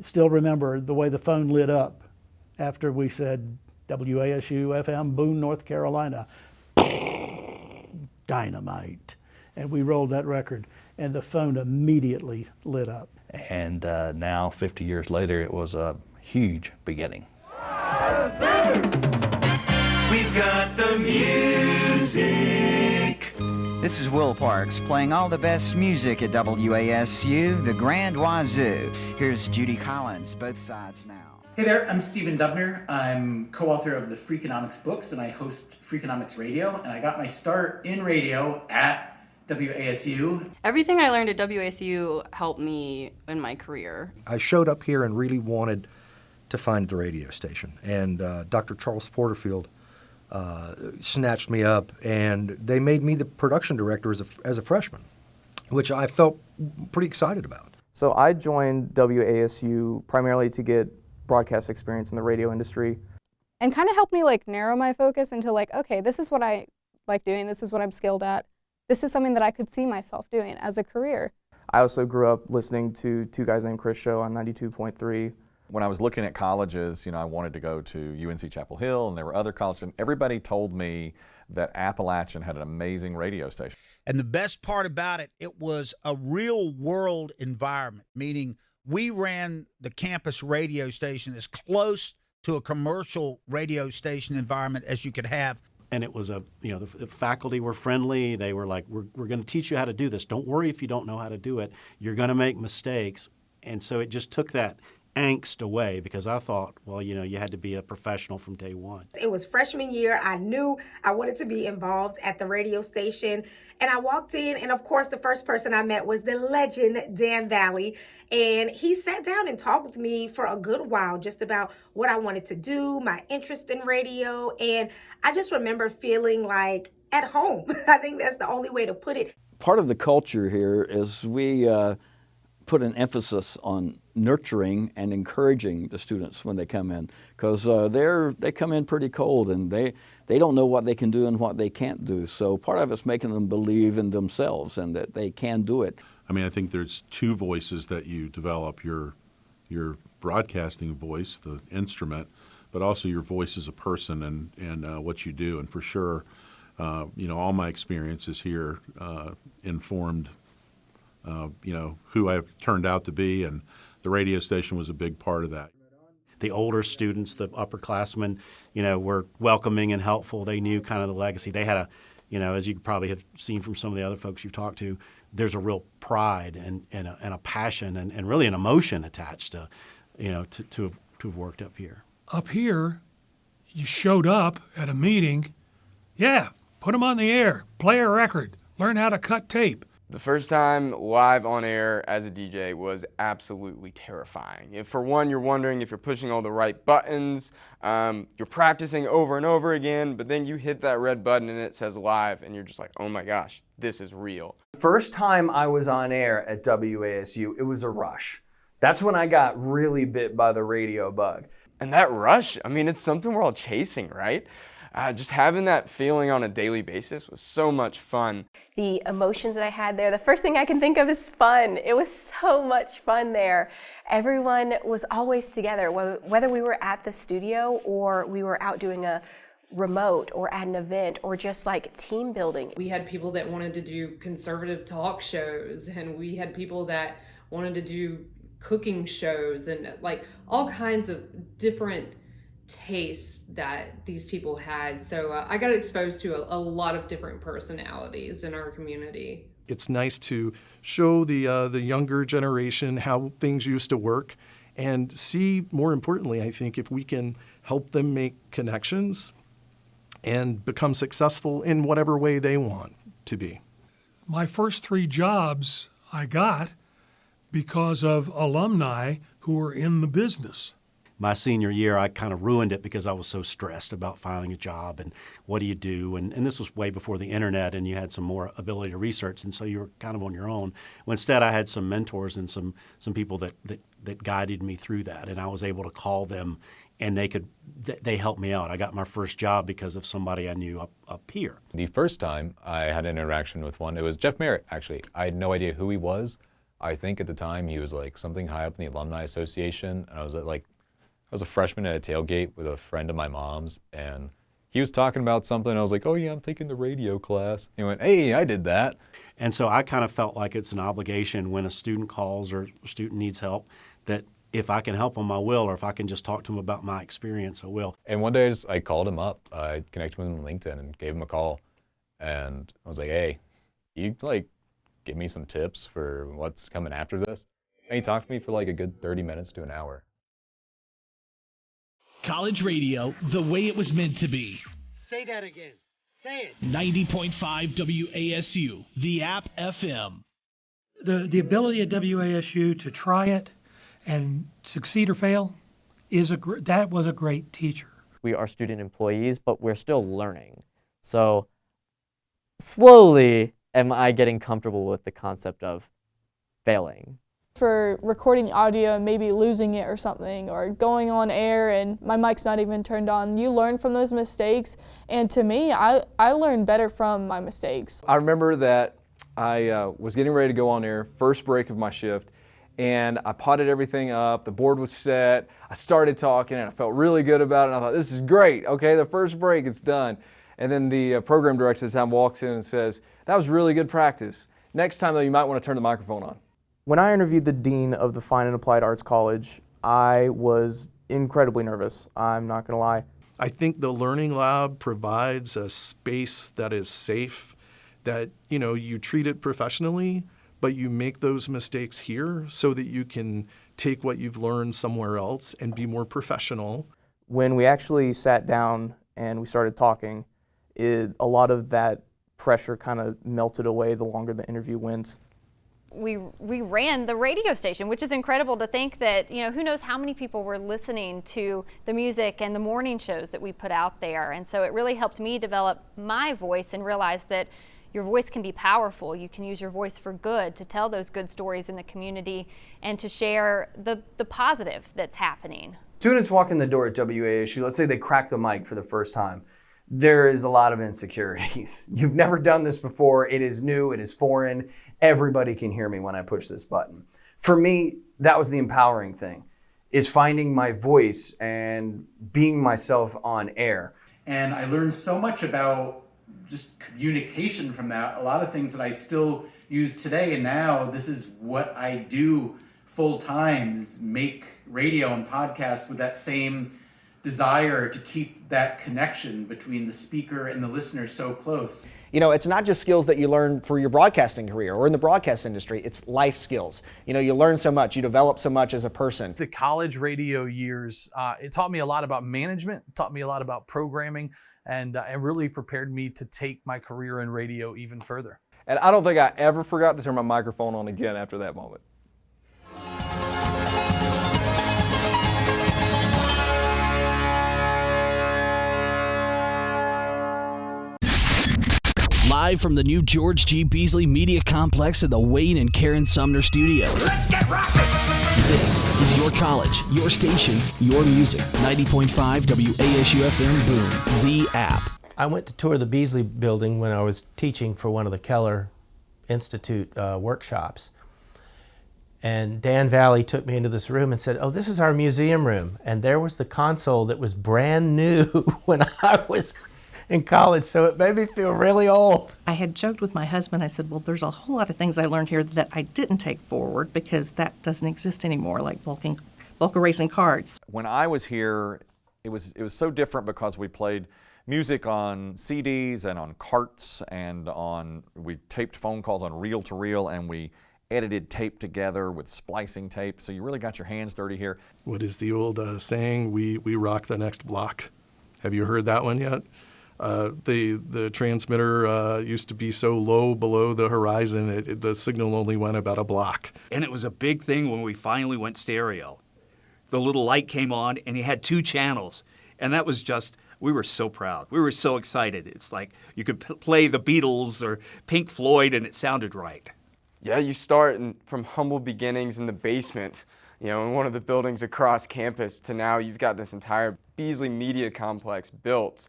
still remember the way the phone lit up after we said WASU-FM, Boone, North Carolina. Dynamite. And we rolled that record, and the phone immediately lit up. And now, 50 years later, it was a huge beginning. We've got the music. This is Will Parks playing all the best music at WASU, the Grand Wazoo. Here's Judy Collins, Both Sides Now. Hey there, I'm Stephen Dubner. I'm co-author of the Freakonomics books, and I host Freakonomics Radio, and I got my start in radio at WASU. Everything I learned at WASU helped me in my career. I showed up here and really wanted to find the radio station, and Dr. Charles Porterfield snatched me up, and they made me the production director as a freshman, which I felt pretty excited about. So I joined WASU primarily to get broadcast experience in the radio industry. And kind of helped me narrow my focus into okay, this is what I like doing, this is what I'm skilled at. this is something that I could see myself doing as a career. I also grew up listening to Two Guys Named Chris show on 92.3. When I was looking at colleges, I wanted to go to UNC Chapel Hill, and there were other colleges, and everybody told me that Appalachian had an amazing radio station. And the best part about it, it was a real world environment, meaning we ran the campus radio station as close to a commercial radio station environment as you could have. And it was the faculty were friendly. They were like, we're going to teach you how to do this. Don't worry if you don't know how to do it. You're going to make mistakes. And so it just took that angst away, because I thought, well, you had to be a professional from day one. It was freshman year. I knew I wanted to be involved at the radio station. And I walked in, and of course, the first person I met was the legend, Dan Valley. And he sat down and talked with me for a good while just about what I wanted to do, my interest in radio. And I just remember feeling like at home. I think that's the only way to put it. Part of the culture here is we put an emphasis on nurturing and encouraging the students when they come in, because they come in pretty cold, and they don't know what they can do and what they can't do. So part of it's making them believe in themselves and that they can do it. I mean, I think there's two voices that you develop: your broadcasting voice, the instrument, but also your voice as a person and what you do. And for sure, all my experiences here informed who I've turned out to be, and the radio station was a big part of that. The older students, the upperclassmen, were welcoming and helpful. They knew kind of the legacy. They had as you probably have seen from some of the other folks you've talked to, there's a real pride and a passion and really an emotion attached to, to have worked up here. Up here, you showed up at a meeting, put them on the air, play a record, learn how to cut tape. The first time live on air as a DJ was absolutely terrifying. For one, you're wondering if you're pushing all the right buttons, you're practicing over and over again, but then you hit that red button and it says live, and you're just like, oh my gosh, this is real. First time I was on air at WASU, it was a rush. That's when I got really bit by the radio bug. And that rush, I mean, it's something we're all chasing, right? Just having that feeling on a daily basis was so much fun. The emotions that I had there, the first thing I can think of is fun. It was so much fun there. Everyone was always together, whether we were at the studio or we were out doing a remote or at an event or just like team building. We had people that wanted to do conservative talk shows, and we had people that wanted to do cooking shows, and like all kinds of different tastes that these people had. So I got exposed to a lot of different personalities in our community. It's nice to show the younger generation how things used to work, and see, more importantly, I think, if we can help them make connections and become successful in whatever way they want to be. My first 3 jobs I got because of alumni who were in the business. My senior year, I kind of ruined it because I was so stressed about finding a job and what do you do? And this was way before the internet, and you had some more ability to research, and so you were kind of on your own. Well, instead, I had some mentors and some people that guided me through that, and I was able to call them, and they helped me out. I got my first job because of somebody I knew up here. The first time I had an interaction with one, it was Jeff Merritt, actually. I had no idea who he was. I think at the time he was like something high up in the Alumni Association, and I was a freshman at a tailgate with a friend of my mom's, and he was talking about something. I was like, oh yeah, I'm taking the radio class. He went, hey, I did that. And so I kind of felt like it's an obligation when a student calls or a student needs help, that if I can help them, I will, or if I can just talk to them about my experience, I will. And one day I called him up. I connected with him on LinkedIn and gave him a call. And I was like, hey, you give me some tips for what's coming after this? And he talked to me for like a good 30 minutes to an hour. College radio, the way it was meant to be. Say that again. Say it. 90.5 WASU, the app FM. The ability of WASU to try it and succeed or fail that was a great teacher. We are student employees, but we're still learning. So slowly am I getting comfortable with the concept of failing. For recording audio and maybe losing it or something, or going on air and my mic's not even turned on. You learn from those mistakes, and to me, I learn better from my mistakes. I remember that I was getting ready to go on air, first break of my shift, and I potted everything up, the board was set, I started talking and I felt really good about it, and I thought, this is great, okay, the first break, it's done. And then the program director at the time walks in and says, that was really good practice. Next time though, you might want to turn the microphone on. When I interviewed the dean of the Fine and Applied Arts College, I was incredibly nervous, I'm not going to lie. I think the Learning Lab provides a space that is safe, that you treat it professionally, but you make those mistakes here so that you can take what you've learned somewhere else and be more professional. When we actually sat down and we started talking, a lot of that pressure kind of melted away the longer the interview went. We ran the radio station, which is incredible to think that, who knows how many people were listening to the music and the morning shows that we put out there. And so it really helped me develop my voice and realize that your voice can be powerful. You can use your voice for good, to tell those good stories in the community and to share the positive that's happening. Students walk in the door at WASU, let's say they crack the mic for the first time. There is a lot of insecurities. You've never done this before. It is new, it is foreign. Everybody can hear me when I push this button. For me, that was the empowering thing, is finding my voice and being myself on air. And I learned so much about just communication from that. A lot of things that I still use today, and now this is what I do full time, is make radio and podcasts with that same desire to keep that connection between the speaker and the listener so close. It's not just skills that you learn for your broadcasting career or in the broadcast industry, it's life skills. You learn so much, you develop so much as a person. The college radio years, it taught me a lot about management, it taught me a lot about programming, and really prepared me to take my career in radio even further. And I don't think I ever forgot to turn my microphone on again after that moment. Live from the new George G. Beasley Media Complex in the Wayne and Karen Sumner Studios. Let's get rocking! This is your college, your station, your music. 90.5 WASU-FM Boom, the app. I went to tour the Beasley building when I was teaching for one of the Keller Institute workshops. And Dan Valley took me into this room and said, oh, this is our museum room. And there was the console that was brand new when I was in college, so it made me feel really old. I had joked with my husband. I said, well, there's a whole lot of things I learned here that I didn't take forward because that doesn't exist anymore, like bulk erasing cards. When I was here, it was so different because we played music on CDs and on carts, and we taped phone calls on reel-to-reel, and we edited tape together with splicing tape, so you really got your hands dirty here. What is the old saying? We rock the next block. Have you heard that one yet? The transmitter used to be so low below the horizon, the signal only went about a block. And it was a big thing when we finally went stereo. The little light came on and you had 2 channels. And that was just, we were so proud. We were so excited. It's like you could play the Beatles or Pink Floyd and it sounded right. Yeah, you start from humble beginnings in the basement, in one of the buildings across campus, to now you've got this entire Beasley Media Complex built.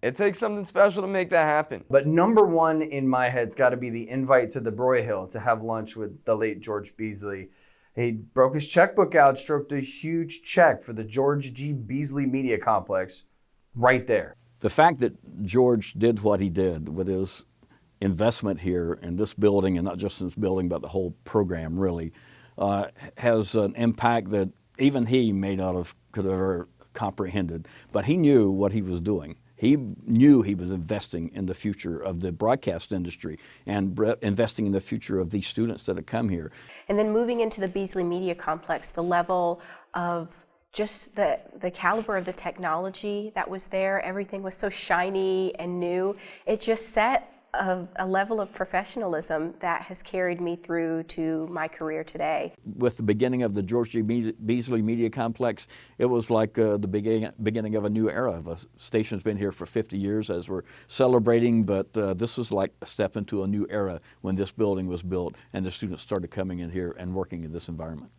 It takes something special to make that happen. But number one in my head's got to be the invite to the Broyhill to have lunch with the late George Beasley. He broke his checkbook out, stroked a huge check for the George G. Beasley Media Complex right there. The fact that George did what he did with his investment here in this building, and not just in this building, but the whole program really, has an impact that even he may not have could have ever comprehended. But he knew what he was doing. He knew he was investing in the future of the broadcast industry and investing in the future of these students that have come here. And then moving into the Beasley Media Complex, the level of just the caliber of the technology that was there, everything was so shiny and new. It just set a level of professionalism that has carried me through to my career today. With the beginning of the George G. Beasley Media Complex, it was like the beginning of a new era. The station's been here for 50 years as we're celebrating, but this was like a step into a new era when this building was built and the students started coming in here and working in this environment.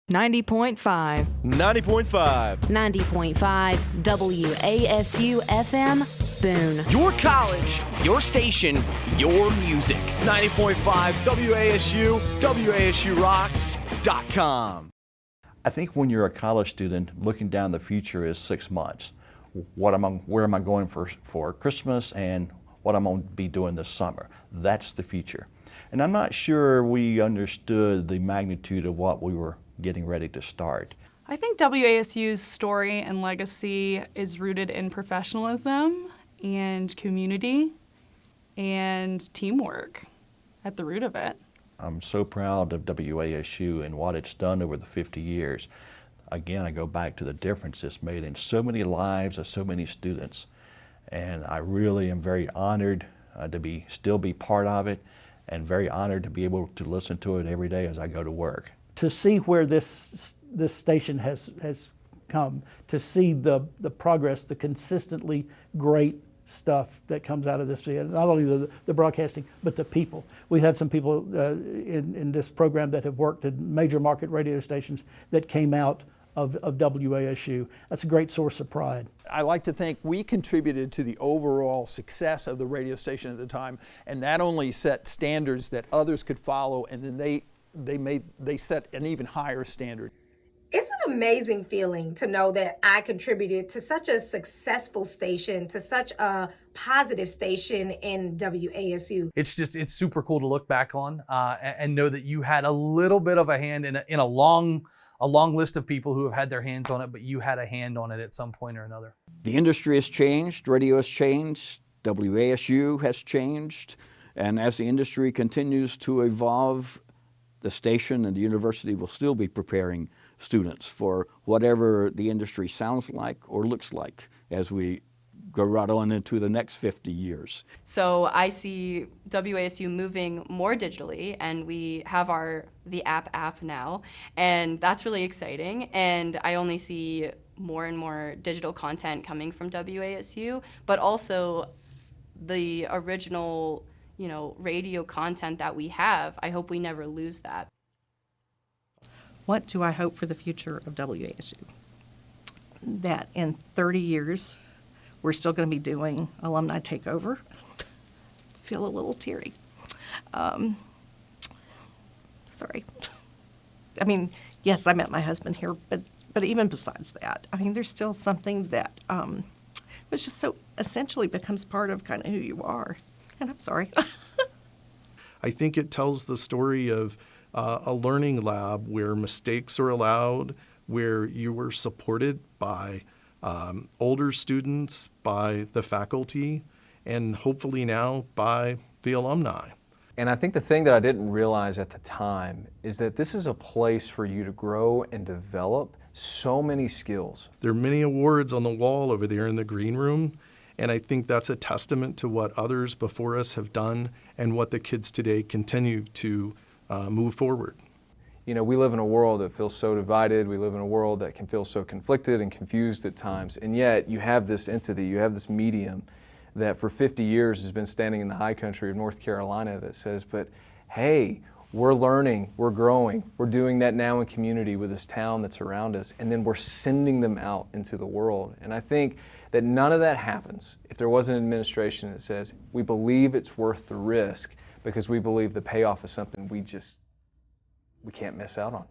90.5. 90.5. 90.5 WASU-FM, Boone. Your college, your station, your music. 90.5 WASU, WASUrocks.com. I think when you're a college student, looking down the future is 6 months. Where am I going for Christmas and what I'm going to be doing this summer? That's the future. And I'm not sure we understood the magnitude of what we were getting ready to start. I think WASU's story and legacy is rooted in professionalism and community and teamwork at the root of it. I'm so proud of WASU and what it's done over the 50 years. Again, I go back to the difference it's made in so many lives of so many students. And I really am very honored to still be part of it, and very honored to be able to listen to it every day as I go to work. To see where this station has come, to see the progress, the consistently great stuff that comes out of this, not only the broadcasting, but the people. We've had some people in this program that have worked at major market radio stations that came out of WASU. That's a great source of pride. I like to think we contributed to the overall success of the radio station at the time, and not only set standards that others could follow, and then they set an even higher standard. It's an amazing feeling to know that I contributed to such a successful station, to such a positive station in WASU. It's super cool to look back on and know that you had a little bit of a hand in a long list of people who have had their hands on it, but you had a hand on it at some point or another. The industry has changed, radio has changed, WASU has changed, and as the industry continues to evolve, the station and the university will still be preparing students for whatever the industry sounds like or looks like as we go right on into the next 50 years. So I see WASU moving more digitally, and we have the app now, and that's really exciting. And I only see more and more digital content coming from WASU, but also the original radio content that we have. I hope we never lose that. What do I hope for the future of WASU? That in 30 years, we're still going to be doing alumni takeover. Feel a little teary. Sorry. I mean, yes, I met my husband here, but even besides that, I mean, there's still something that was just so essentially becomes part of kind of who you are. And I'm sorry. I think it tells the story of a learning lab where mistakes are allowed, where you were supported by older students, by the faculty, and hopefully now by the alumni. And I think the thing that I didn't realize at the time is that this is a place for you to grow and develop so many skills. There are many awards on the wall over there in the green room, and I think that's a testament to what others before us have done and what the kids today continue to move forward. You know, we live in a world that feels so divided. We live in a world that can feel so conflicted and confused at times. And yet you have this entity, you have this medium that for 50 years has been standing in the high country of North Carolina that says, but hey, we're learning, we're growing, we're doing that now in community with this town that's around us, and then we're sending them out into the world. And I think that none of that happens if there wasn't an administration that says, we believe it's worth the risk because we believe the payoff is something we can't miss out on.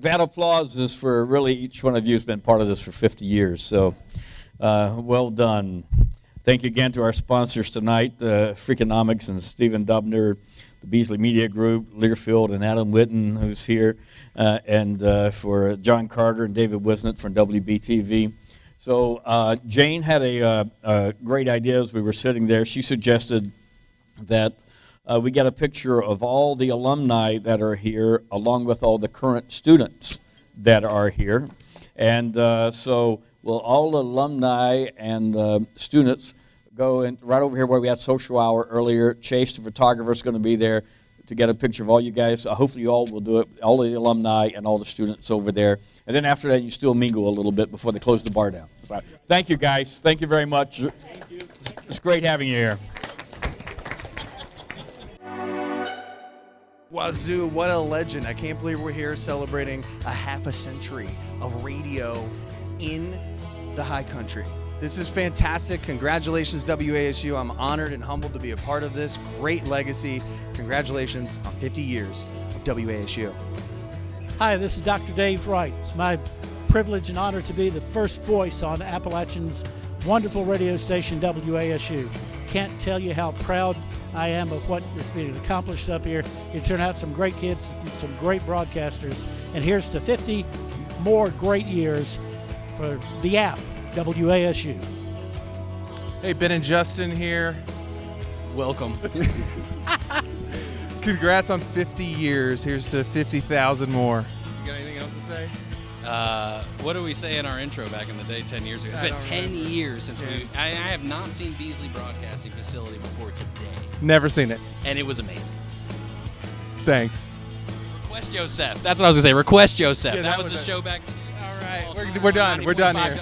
that applause is for really each one of you who's been part of this for 50 years. So well done. Thank you again to our sponsors tonight, Freakonomics and Stephen Dubner, the Beasley Media Group, Learfield and Adam Witten, who's here, and for John Carter and David Wisnett from WBTV. So Jane had a great idea as we were sitting there. She suggested that we get a picture of all the alumni that are here along with all the current students that are here. And so will all alumni and students go in right over here where we had social hour earlier. Chase, the photographer, is going to be there to get a picture of all you guys. Hopefully you all will do it, all the alumni and all the students over there. And then after that, you still mingle a little bit before they close the bar down. So, thank you, guys. Thank you very much. Thank you. It's great having you here. Wazoo, what a legend. I can't believe we're here celebrating a half a century of radio in the high country. This is fantastic. Congratulations, WASU. I'm honored and humbled to be a part of this great legacy. Congratulations on 50 years of WASU. Hi, this is Dr. Dave Wright. It's my privilege and honor to be the first voice on Appalachian's wonderful radio station, WASU. Can't tell you how proud I am of what is being accomplished up here. You turn out some great kids, some great broadcasters, and here's to 50 more great years for the app, WASU. Hey, Ben and Justin here. Welcome. Congrats on 50 years. Here's to 50,000 more. You got anything else to say? What did we say in our intro back in the day 10 years ago? It's been 10 years since I have not seen Beasley Broadcasting Facility before today. Never seen it. And it was amazing. Thanks. Request Joseph. That's what I was going to say. Request Joseph. Yeah, that was the show back. All right. We're done. We're done here.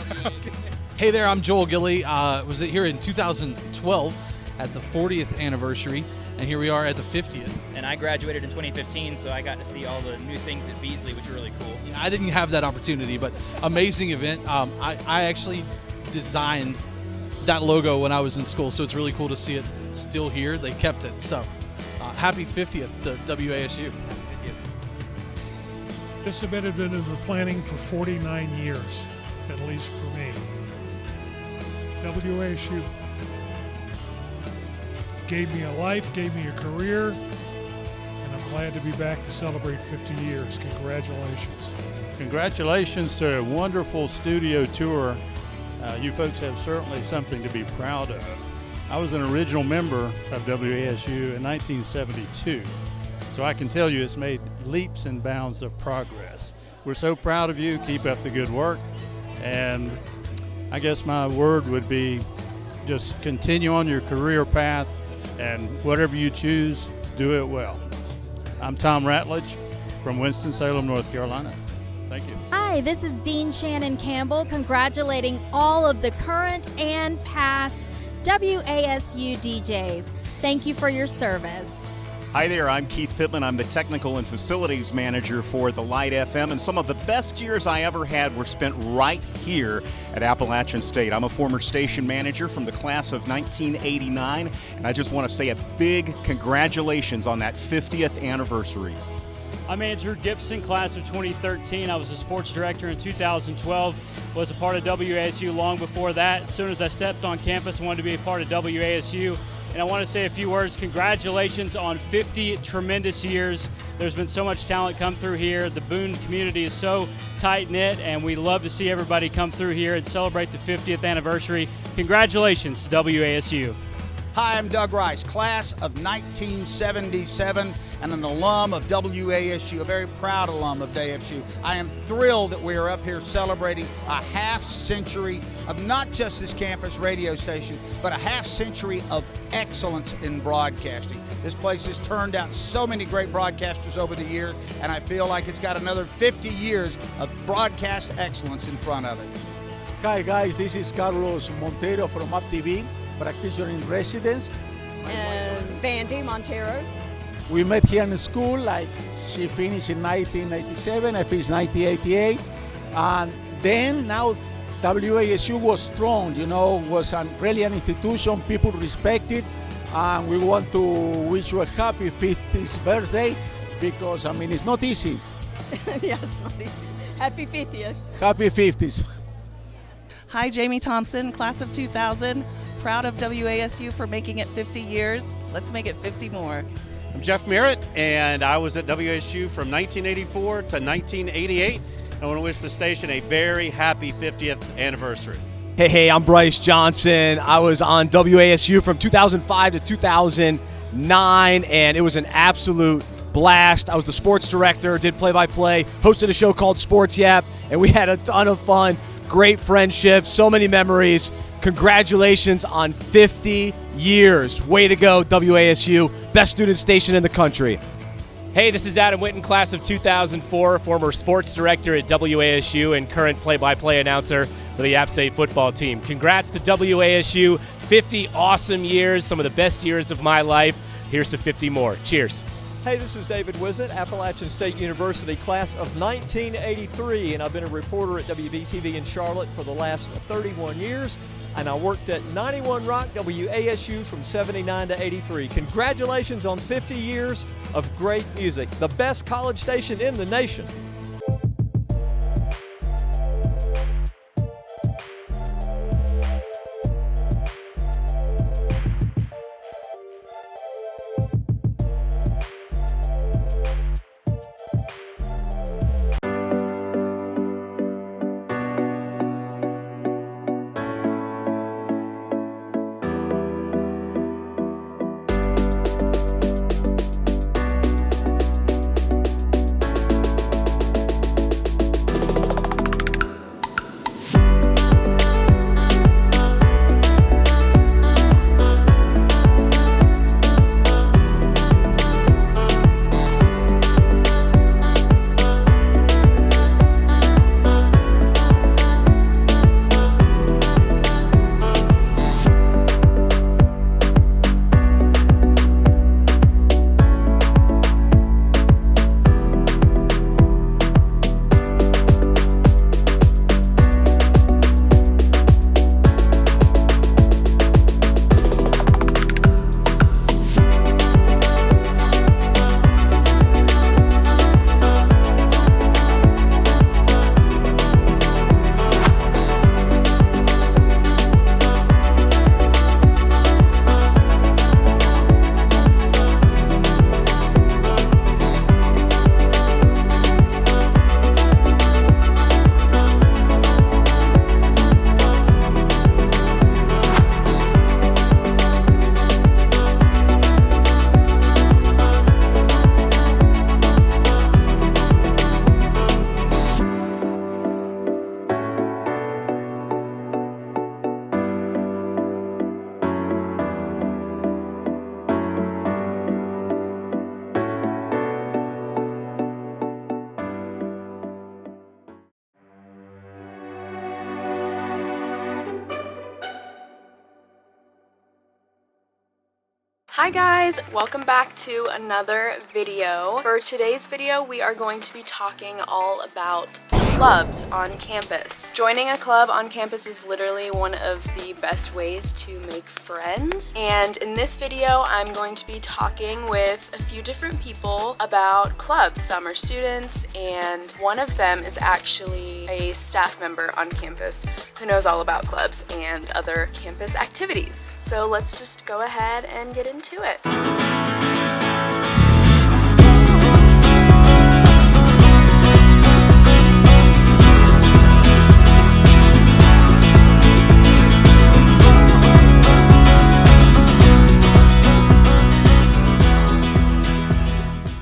Hey there, I'm Joel Gilly. Was here in 2012 at the 40th anniversary, and here we are at the 50th. And I graduated in 2015, so I got to see all the new things at Beasley, which are really cool. Yeah, I didn't have that opportunity, but amazing event. I actually designed that logo when I was in school, so it's really cool to see it still here. They kept it. So happy 50th to WASU. This event had been in the planning for 49 years, at least for me. WASU gave me a life, gave me a career, and I'm glad to be back to celebrate 50 years. Congratulations. Congratulations to a wonderful studio tour. You folks have certainly something to be proud of. I was an original member of WASU in 1972, so I can tell you it's made leaps and bounds of progress. We're so proud of you. Keep up the good work. And I guess my word would be just continue on your career path, and whatever you choose, do it well. I'm Tom Ratledge from Winston-Salem, North Carolina. Thank you. Hi, this is Dean Shannon Campbell, congratulating all of the current and past WASU DJs. Thank you for your service. Hi there, I'm Keith Pittman. I'm the Technical and Facilities Manager for the Light FM, and some of the best years I ever had were spent right here at Appalachian State. I'm a former station manager from the class of 1989, and I just want to say a big congratulations on that 50th anniversary. I'm Andrew Gibson, class of 2013. I was a sports director in 2012, was a part of WASU long before that. As soon as I stepped on campus, I wanted to be a part of WASU. And I want to say a few words. Congratulations on 50 tremendous years. There's been so much talent come through here. The Boone community is so tight-knit, and we love to see everybody come through here and celebrate the 50th anniversary. Congratulations to WASU. Hi, I'm Doug Rice, class of 1977 and an alum of WASU, a very proud alum of WASU. I am thrilled that we are up here celebrating a half century of not just this campus radio station, but a half century of excellence in broadcasting. This place has turned out so many great broadcasters over the years, and I feel like it's got another 50 years of broadcast excellence in front of it. Hi guys, this is Carlos Montero from UpTV, practitioner in residence. Vandy Montero. We met here in school, like she finished in 1997, I finished 1988. And then now WASU was strong, you know, was really an institution people respected. And we want to wish you a happy 50th birthday because, I mean, it's not easy Yes, happy 50th. Happy 50s. Hi, Jamie Thompson, class of 2000. Proud of WASU for making it 50 years. Let's make it 50 more. I'm Jeff Merritt, and I was at WASU from 1984 to 1988. I want to wish the station a very happy 50th anniversary. Hey, I'm Bryce Johnson. I was on WASU from 2005 to 2009, and it was an absolute blast. I was the sports director, did play-by-play, hosted a show called Sports Yap, and we had a ton of fun, great friendships, so many memories. Congratulations on 50 years. Way to go, WASU. Best student station in the country. Hey, this is Adam Witten, class of 2004, former sports director at WASU and current play-by-play announcer for the App State football team. Congrats to WASU. 50 awesome years, some of the best years of my life. Here's to 50 more. Cheers. Hey, this is David Wizzett, Appalachian State University, class of 1983, and I've been a reporter at WBTV in Charlotte for the last 31 years, and I worked at 91 Rock WASU from 79 to 83. Congratulations on 50 years of great music, the best college station in the nation. Hi guys, welcome back to another video. For today's video, we are going to be talking all about clubs on campus. Joining a club on campus is literally one of the best ways to make friends. And in this video, I'm going to be talking with a few different people about clubs. Some are students, and one of them is actually a staff member on campus who knows all about clubs and other campus activities. So let's just go ahead and get into it.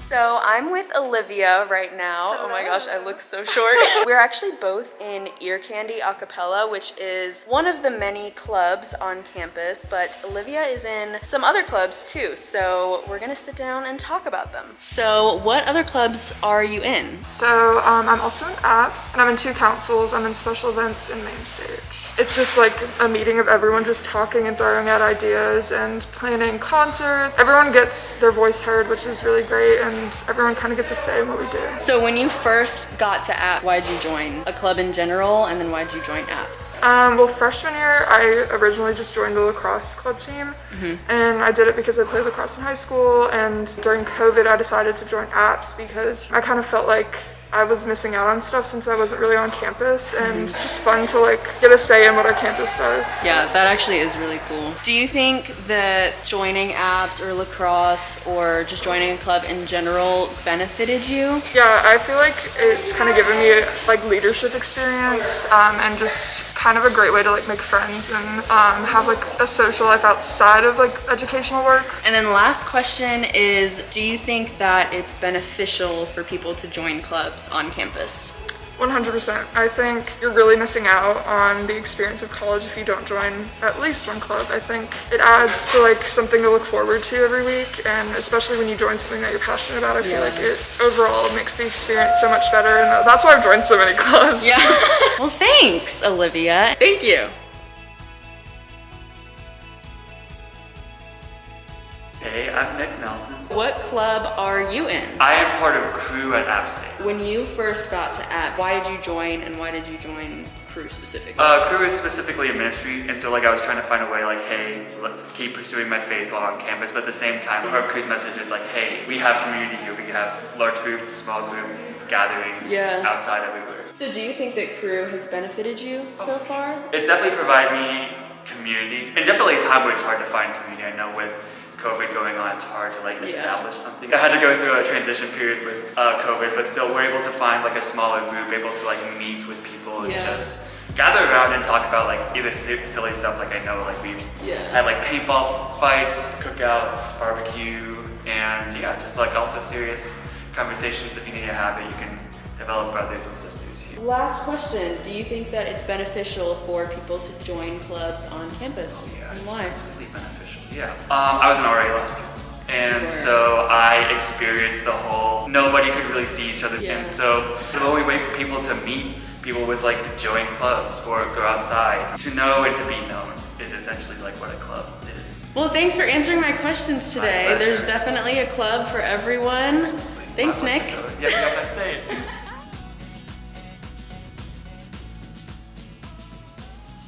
So I'm with Olivia right now. Hello. Oh my gosh, I look so short. We're actually both in Ear Candy a cappella, which is one of the many clubs on campus, but Olivia is in some other clubs too, so we're gonna sit down and talk about them. So what other clubs are you in? So I'm also in apps, and I'm in 2 councils. I'm in special events and main stage. It's just like a meeting of everyone just talking and throwing out ideas and planning concerts. Everyone gets their voice heard, which is really great, and everyone kind of gets a say in what we do. So when you first got to app, why'd you join a club in general, and then why'd you join apps? Well, freshman year, I originally just joined the lacrosse club team, and I did it because I played lacrosse in high school, and during COVID, I decided to join apps because I kind of felt like I was missing out on stuff since I wasn't really on campus, and it's just fun to like get a say in what our campus does. Yeah, that actually is really cool. Do you think that joining apps or lacrosse or just joining a club in general benefited you? Yeah, I feel like it's kind of given me like leadership experience and just kind of a great way to like make friends and have like a social life outside of like educational work. And then the last question is, do you think that it's beneficial for people to join clubs on campus? 100%. I think you're really missing out on the experience of college if you don't join at least one club. I think it adds to like something to look forward to every week, and especially when you join something that you're passionate about, I feel like it overall makes the experience so much better, and that's why I've joined so many clubs. Yes. Well, thanks, Olivia. Thank you. Hey, I'm Nick Nelson. What club are you in? I am part of Crew at App State. When you first got to App, why did you join, and why did you join Crew specifically? Crew is specifically a ministry, and so like I was trying to find a way like, hey, let's keep pursuing my faith while on campus, but at the same time, part of Crew's message is like, hey, we have community here. We have large group, small group, gatherings outside everywhere. So do you think that Crew has benefited you so far? It's definitely provided me community, and definitely a time where it's hard to find community. I know with COVID going on, it's hard to like establish something. I had to go through a transition period with COVID, but still we're able to find like a smaller group, able to like meet with people and just gather around and talk about like either silly stuff, like I know like we've had like paintball fights, cookouts, barbecue, and just like also serious conversations if you need to have it, you can develop brothers and sisters here. Last question, do you think that it's beneficial for people to join clubs on campus? And why? It's completely beneficial. Yeah. I was an RA last year, and so I experienced the whole nobody could really see each other, and so the only way for people to meet people was like join clubs or go outside. To know and to be known is essentially like what a club is. Well, thanks for answering my questions today. There's definitely a club for everyone. Thanks, Nick. Yeah, I stayed.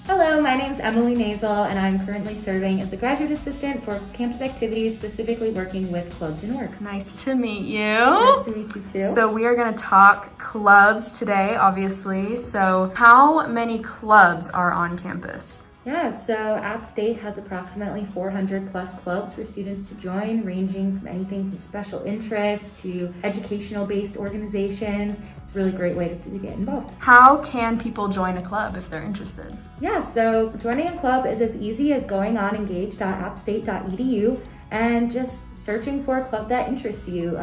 Hello, my name is Emily Nazel, and I'm currently serving as a graduate assistant for campus activities, specifically working with clubs and orgs. Nice to meet you. Nice to meet you too. So we are going to talk clubs today, obviously. So how many clubs are on campus? Yeah, so App State has approximately 400 plus clubs for students to join, ranging from anything from special interest to educational-based organizations. It's a really great way to get involved. How can people join a club if they're interested? Yeah, so joining a club is as easy as going on engage.appstate.edu and just searching for a club that interests you.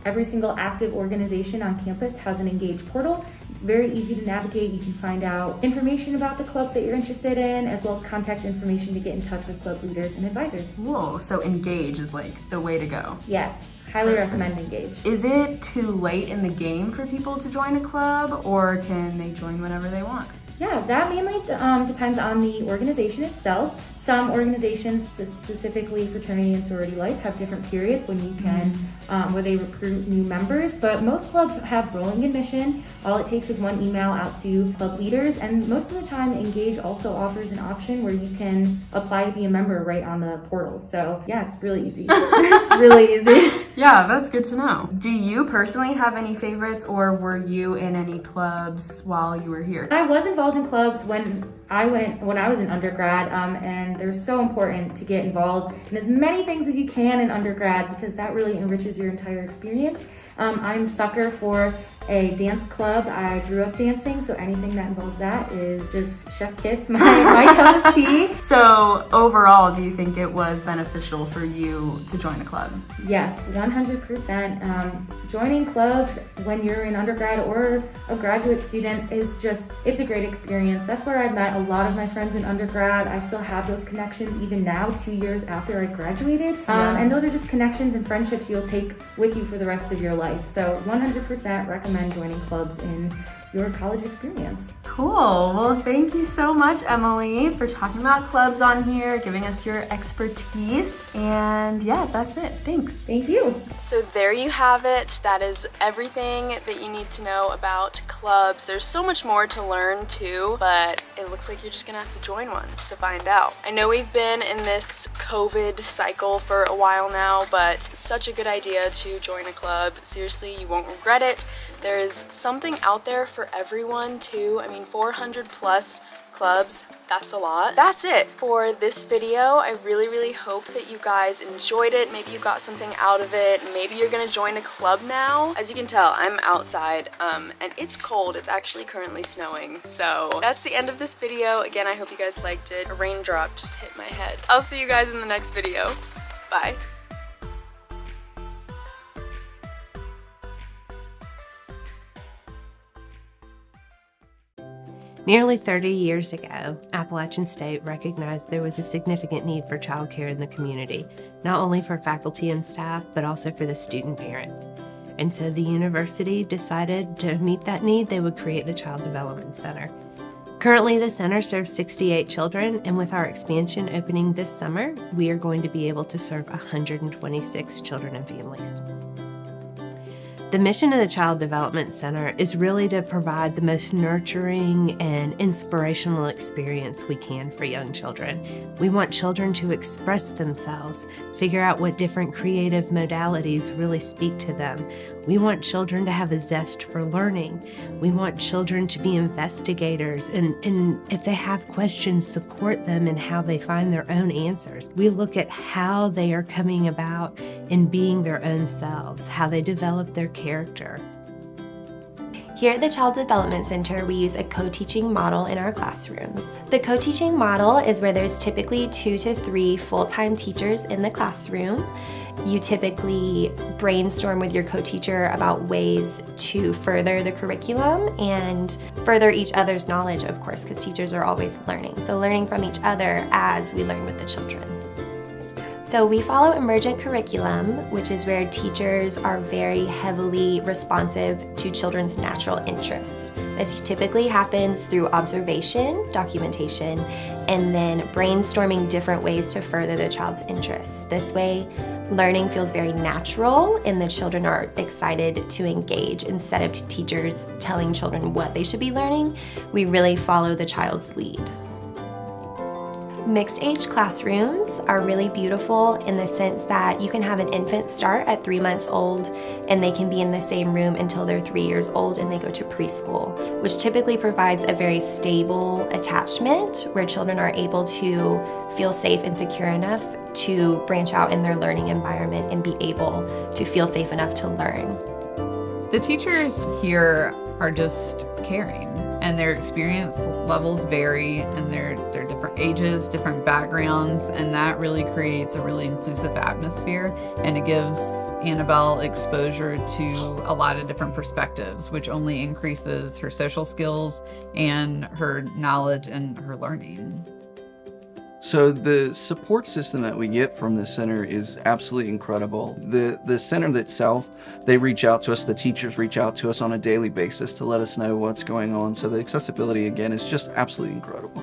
Every single active organization on campus has an Engage portal. It's very easy to navigate. You can find out information about the clubs that you're interested in, as well as contact information to get in touch with club leaders and advisors. Whoa, so Engage is like the way to go. Yes, highly recommend Engage. Is it too late in the game for people to join a club, or can they join whenever they want? Yeah, that mainly depends on the organization itself. Some organizations, specifically fraternity and sorority life, have different periods when you can, where they recruit new members, but most clubs have rolling admission. All it takes is one email out to club leaders, and most of the time Engage also offers an option where you can apply to be a member right on the portal. So yeah, it's really easy. It's really easy. Yeah, that's good to know. Do you personally have any favorites, or were you in any clubs while you were here? I was involved in clubs when I was in undergrad, and they're so important to get involved in as many things as you can in undergrad because that really enriches your entire experience. I'm a sucker for a dance club. I grew up dancing, so anything that involves that is just chef kiss my cup of tea. So overall, do you think it was beneficial for you to join a club? Yes, 100%. Joining clubs when you're an undergrad or a graduate student it's a great experience. That's where I met a lot of my friends in undergrad. I still have those connections even now, 2 years after I graduated. And those are just connections and friendships you'll take with you for the rest of your life. So 100% recommend joining clubs in your college experience. Cool. Well, thank you so much, Emily, for talking about clubs on here, giving us your expertise. And yeah, that's it. Thanks. Thank you. So there you have it. That is everything that you need to know about clubs. There's so much more to learn too, but it looks like you're just gonna have to join one to find out. I know we've been in this COVID cycle for a while now, but such a good idea to join a club. Seriously, you won't regret it. There is something out there for everyone too. I mean, 400 plus clubs, that's a lot. That's it for this video. I really hope that you guys enjoyed it. Maybe you got something out of it. Maybe you're gonna join a club now. As you can tell, I'm outside and it's cold. It's actually currently snowing. So that's the end of this video. Again, I hope you guys liked it. A raindrop just hit my head. I'll see you guys in the next video. Bye. Nearly 30 years ago, Appalachian State recognized there was a significant need for childcare in the community, not only for faculty and staff, but also for the student parents. And so the university decided to meet that need, they would create the Child Development Center. Currently, the center serves 68 children, and with our expansion opening this summer, we are going to be able to serve 126 children and families. The mission of the Child Development Center is really to provide the most nurturing and inspirational experience we can for young children. We want children to express themselves, figure out what different creative modalities really speak to them. We want children to have a zest for learning. We want children to be investigators, and if they have questions, support them in how they find their own answers. We look at how they are coming about and being their own selves, how they develop their character. Here at the Child Development Center, we use a co-teaching model in our classrooms. The co-teaching model is where there's typically 2 to 3 full-time teachers in the classroom. You typically brainstorm with your co-teacher about ways to further the curriculum and further each other's knowledge, of course, because teachers are always learning. So learning from each other as we learn with the children. So we follow emergent curriculum, which is where teachers are very heavily responsive to children's natural interests. This typically happens through observation, documentation, and then brainstorming different ways to further the child's interests. This way, learning feels very natural and the children are excited to engage. Instead of teachers telling children what they should be learning, we really follow the child's lead. Mixed age classrooms are really beautiful in the sense that you can have an infant start at 3 months old and they can be in the same room until they're 3 years old and they go to preschool, which typically provides a very stable attachment where children are able to feel safe and secure enough to branch out in their learning environment and be able to feel safe enough to learn. The teachers here are just caring, and their experience levels vary, and they're different ages, different backgrounds, and that really creates a really inclusive atmosphere, and it gives Annabelle exposure to a lot of different perspectives, which only increases her social skills and her knowledge and her learning. So the support system that we get from the center is absolutely incredible. The center itself, they reach out to us, the teachers reach out to us on a daily basis to let us know what's going on. So the accessibility, again, is just absolutely incredible.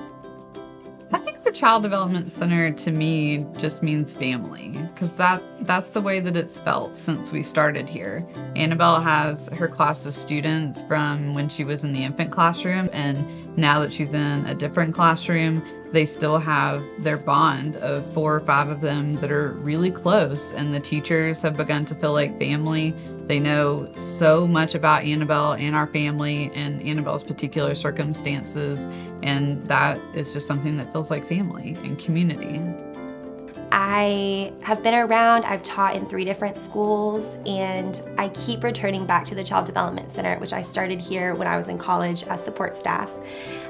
I think the Child Development Center to me just means family, because that's the way that it's felt since we started here. Annabelle has her class of students from when she was in the infant classroom, and now that she's in a different classroom, they still have their bond of 4 or 5 of them that are really close, and the teachers have begun to feel like family. They know so much about Annabelle and our family and Annabelle's particular circumstances, and that is just something that feels like family and community. I have been around, I've taught in 3 different schools, and I keep returning back to the Child Development Center, which I started here when I was in college as support staff.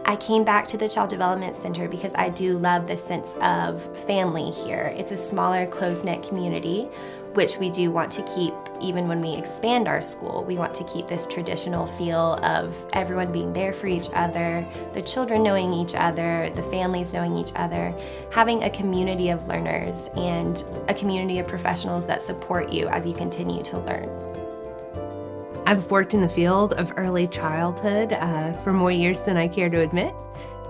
I came back to the Child Development Center because I do love the sense of family here. It's a smaller, close-knit community, which we do want to keep even when we expand our school. We want to keep this traditional feel of everyone being there for each other, the children knowing each other, the families knowing each other, having a community of learners and a community of professionals that support you as you continue to learn. I've worked in the field of early childhood for more years than I care to admit.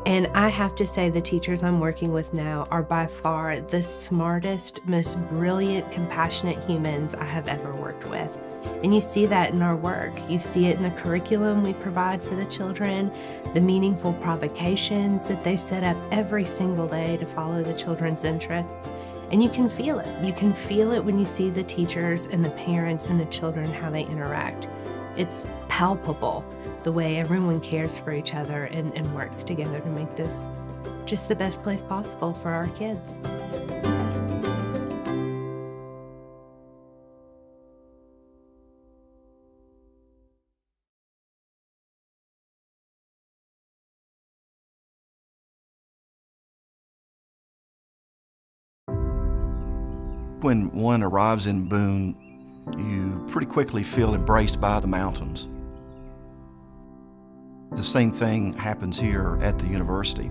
And I have to say the teachers I'm working with now are by far the smartest, most brilliant, compassionate humans I have ever worked with. And you see that in our work. You see it in the curriculum we provide for the children, the meaningful provocations that they set up every single day to follow the children's interests. And you can feel it. You can feel it when you see the teachers and the parents and the children, how they interact. It's palpable, the way everyone cares for each other and works together to make this just the best place possible for our kids. When one arrives in Boone, you pretty quickly feel embraced by the mountains. The same thing happens here at the university.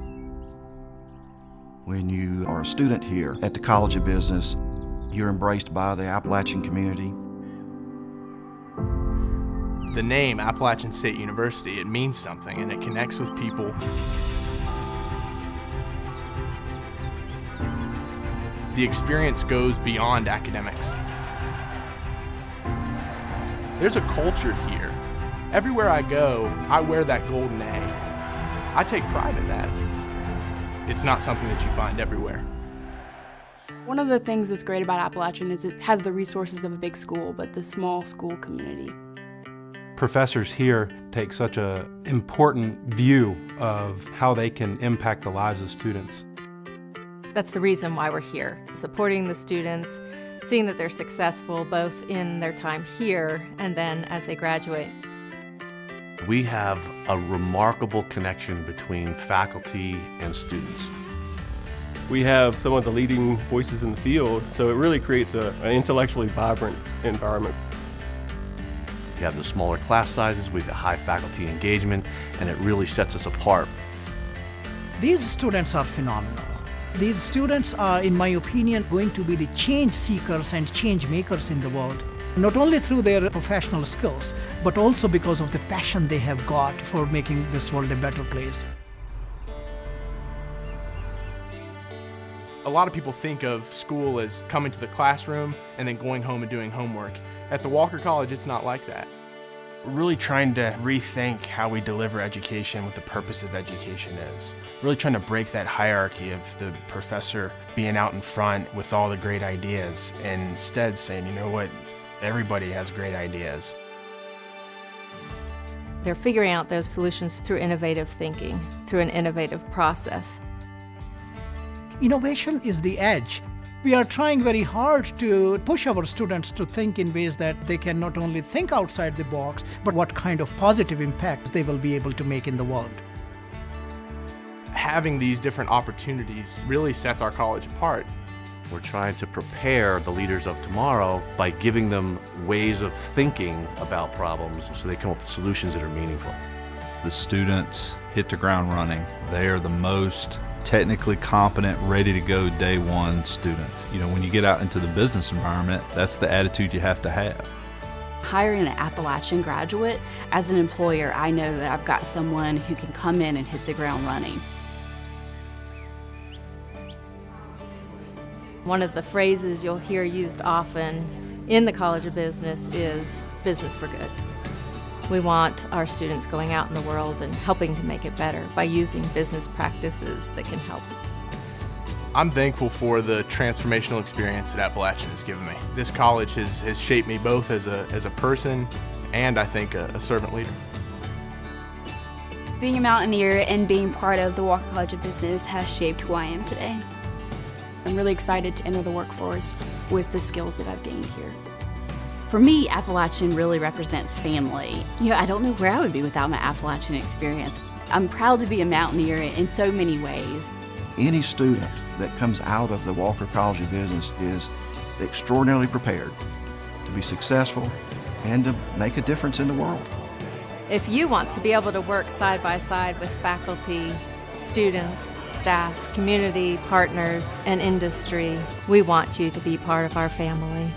When you are a student here at the College of Business, you're embraced by the Appalachian community. The name Appalachian State University, it means something and it connects with people. The experience goes beyond academics. There's a culture here. Everywhere I go, I wear that golden A. I take pride in that. It's not something that you find everywhere. One of the things that's great about Appalachian is it has the resources of a big school, but the small school community. Professors here take such an important view of how they can impact the lives of students. That's the reason why we're here, supporting the students, seeing that they're successful both in their time here and then as they graduate. We have a remarkable connection between faculty and students. We have some of the leading voices in the field, so it really creates an intellectually vibrant environment. You have the smaller class sizes, we have the high faculty engagement, and it really sets us apart. These students are phenomenal. These students are, in my opinion, going to be the change seekers and change makers in the world. Not only through their professional skills, but also because of the passion they have got for making this world a better place. A lot of people think of school as coming to the classroom and then going home and doing homework. At the Walker College, it's not like that. We're really trying to rethink how we deliver education, what the purpose of education is. Really trying to break that hierarchy of the professor being out in front with all the great ideas and instead saying, you know what, everybody has great ideas. They're figuring out those solutions through innovative thinking, through an innovative process. Innovation is the edge. We are trying very hard to push our students to think in ways that they can not only think outside the box, but what kind of positive impacts they will be able to make in the world. Having these different opportunities really sets our college apart. We're trying to prepare the leaders of tomorrow by giving them ways of thinking about problems so they come up with solutions that are meaningful. The students hit the ground running. They are the most technically competent, ready to go day one students. You know, when you get out into the business environment, that's the attitude you have to have. Hiring an Appalachian graduate, as an employer, I know that I've got someone who can come in and hit the ground running. One of the phrases you'll hear used often in the College of Business is business for good. We want our students going out in the world and helping to make it better by using business practices that can help. I'm thankful for the transformational experience that Appalachian has given me. This college has shaped me both as a person and I think a servant leader. Being a Mountaineer and being part of the Walker College of Business has shaped who I am today. I'm really excited to enter the workforce with the skills that I've gained here. For me, Appalachian really represents family. You know, I don't know where I would be without my Appalachian experience. I'm proud to be a Mountaineer in so many ways. Any student that comes out of the Walker College of Business is extraordinarily prepared to be successful and to make a difference in the world. If you want to be able to work side by side with faculty, students, staff, community, partners, and industry, we want you to be part of our family.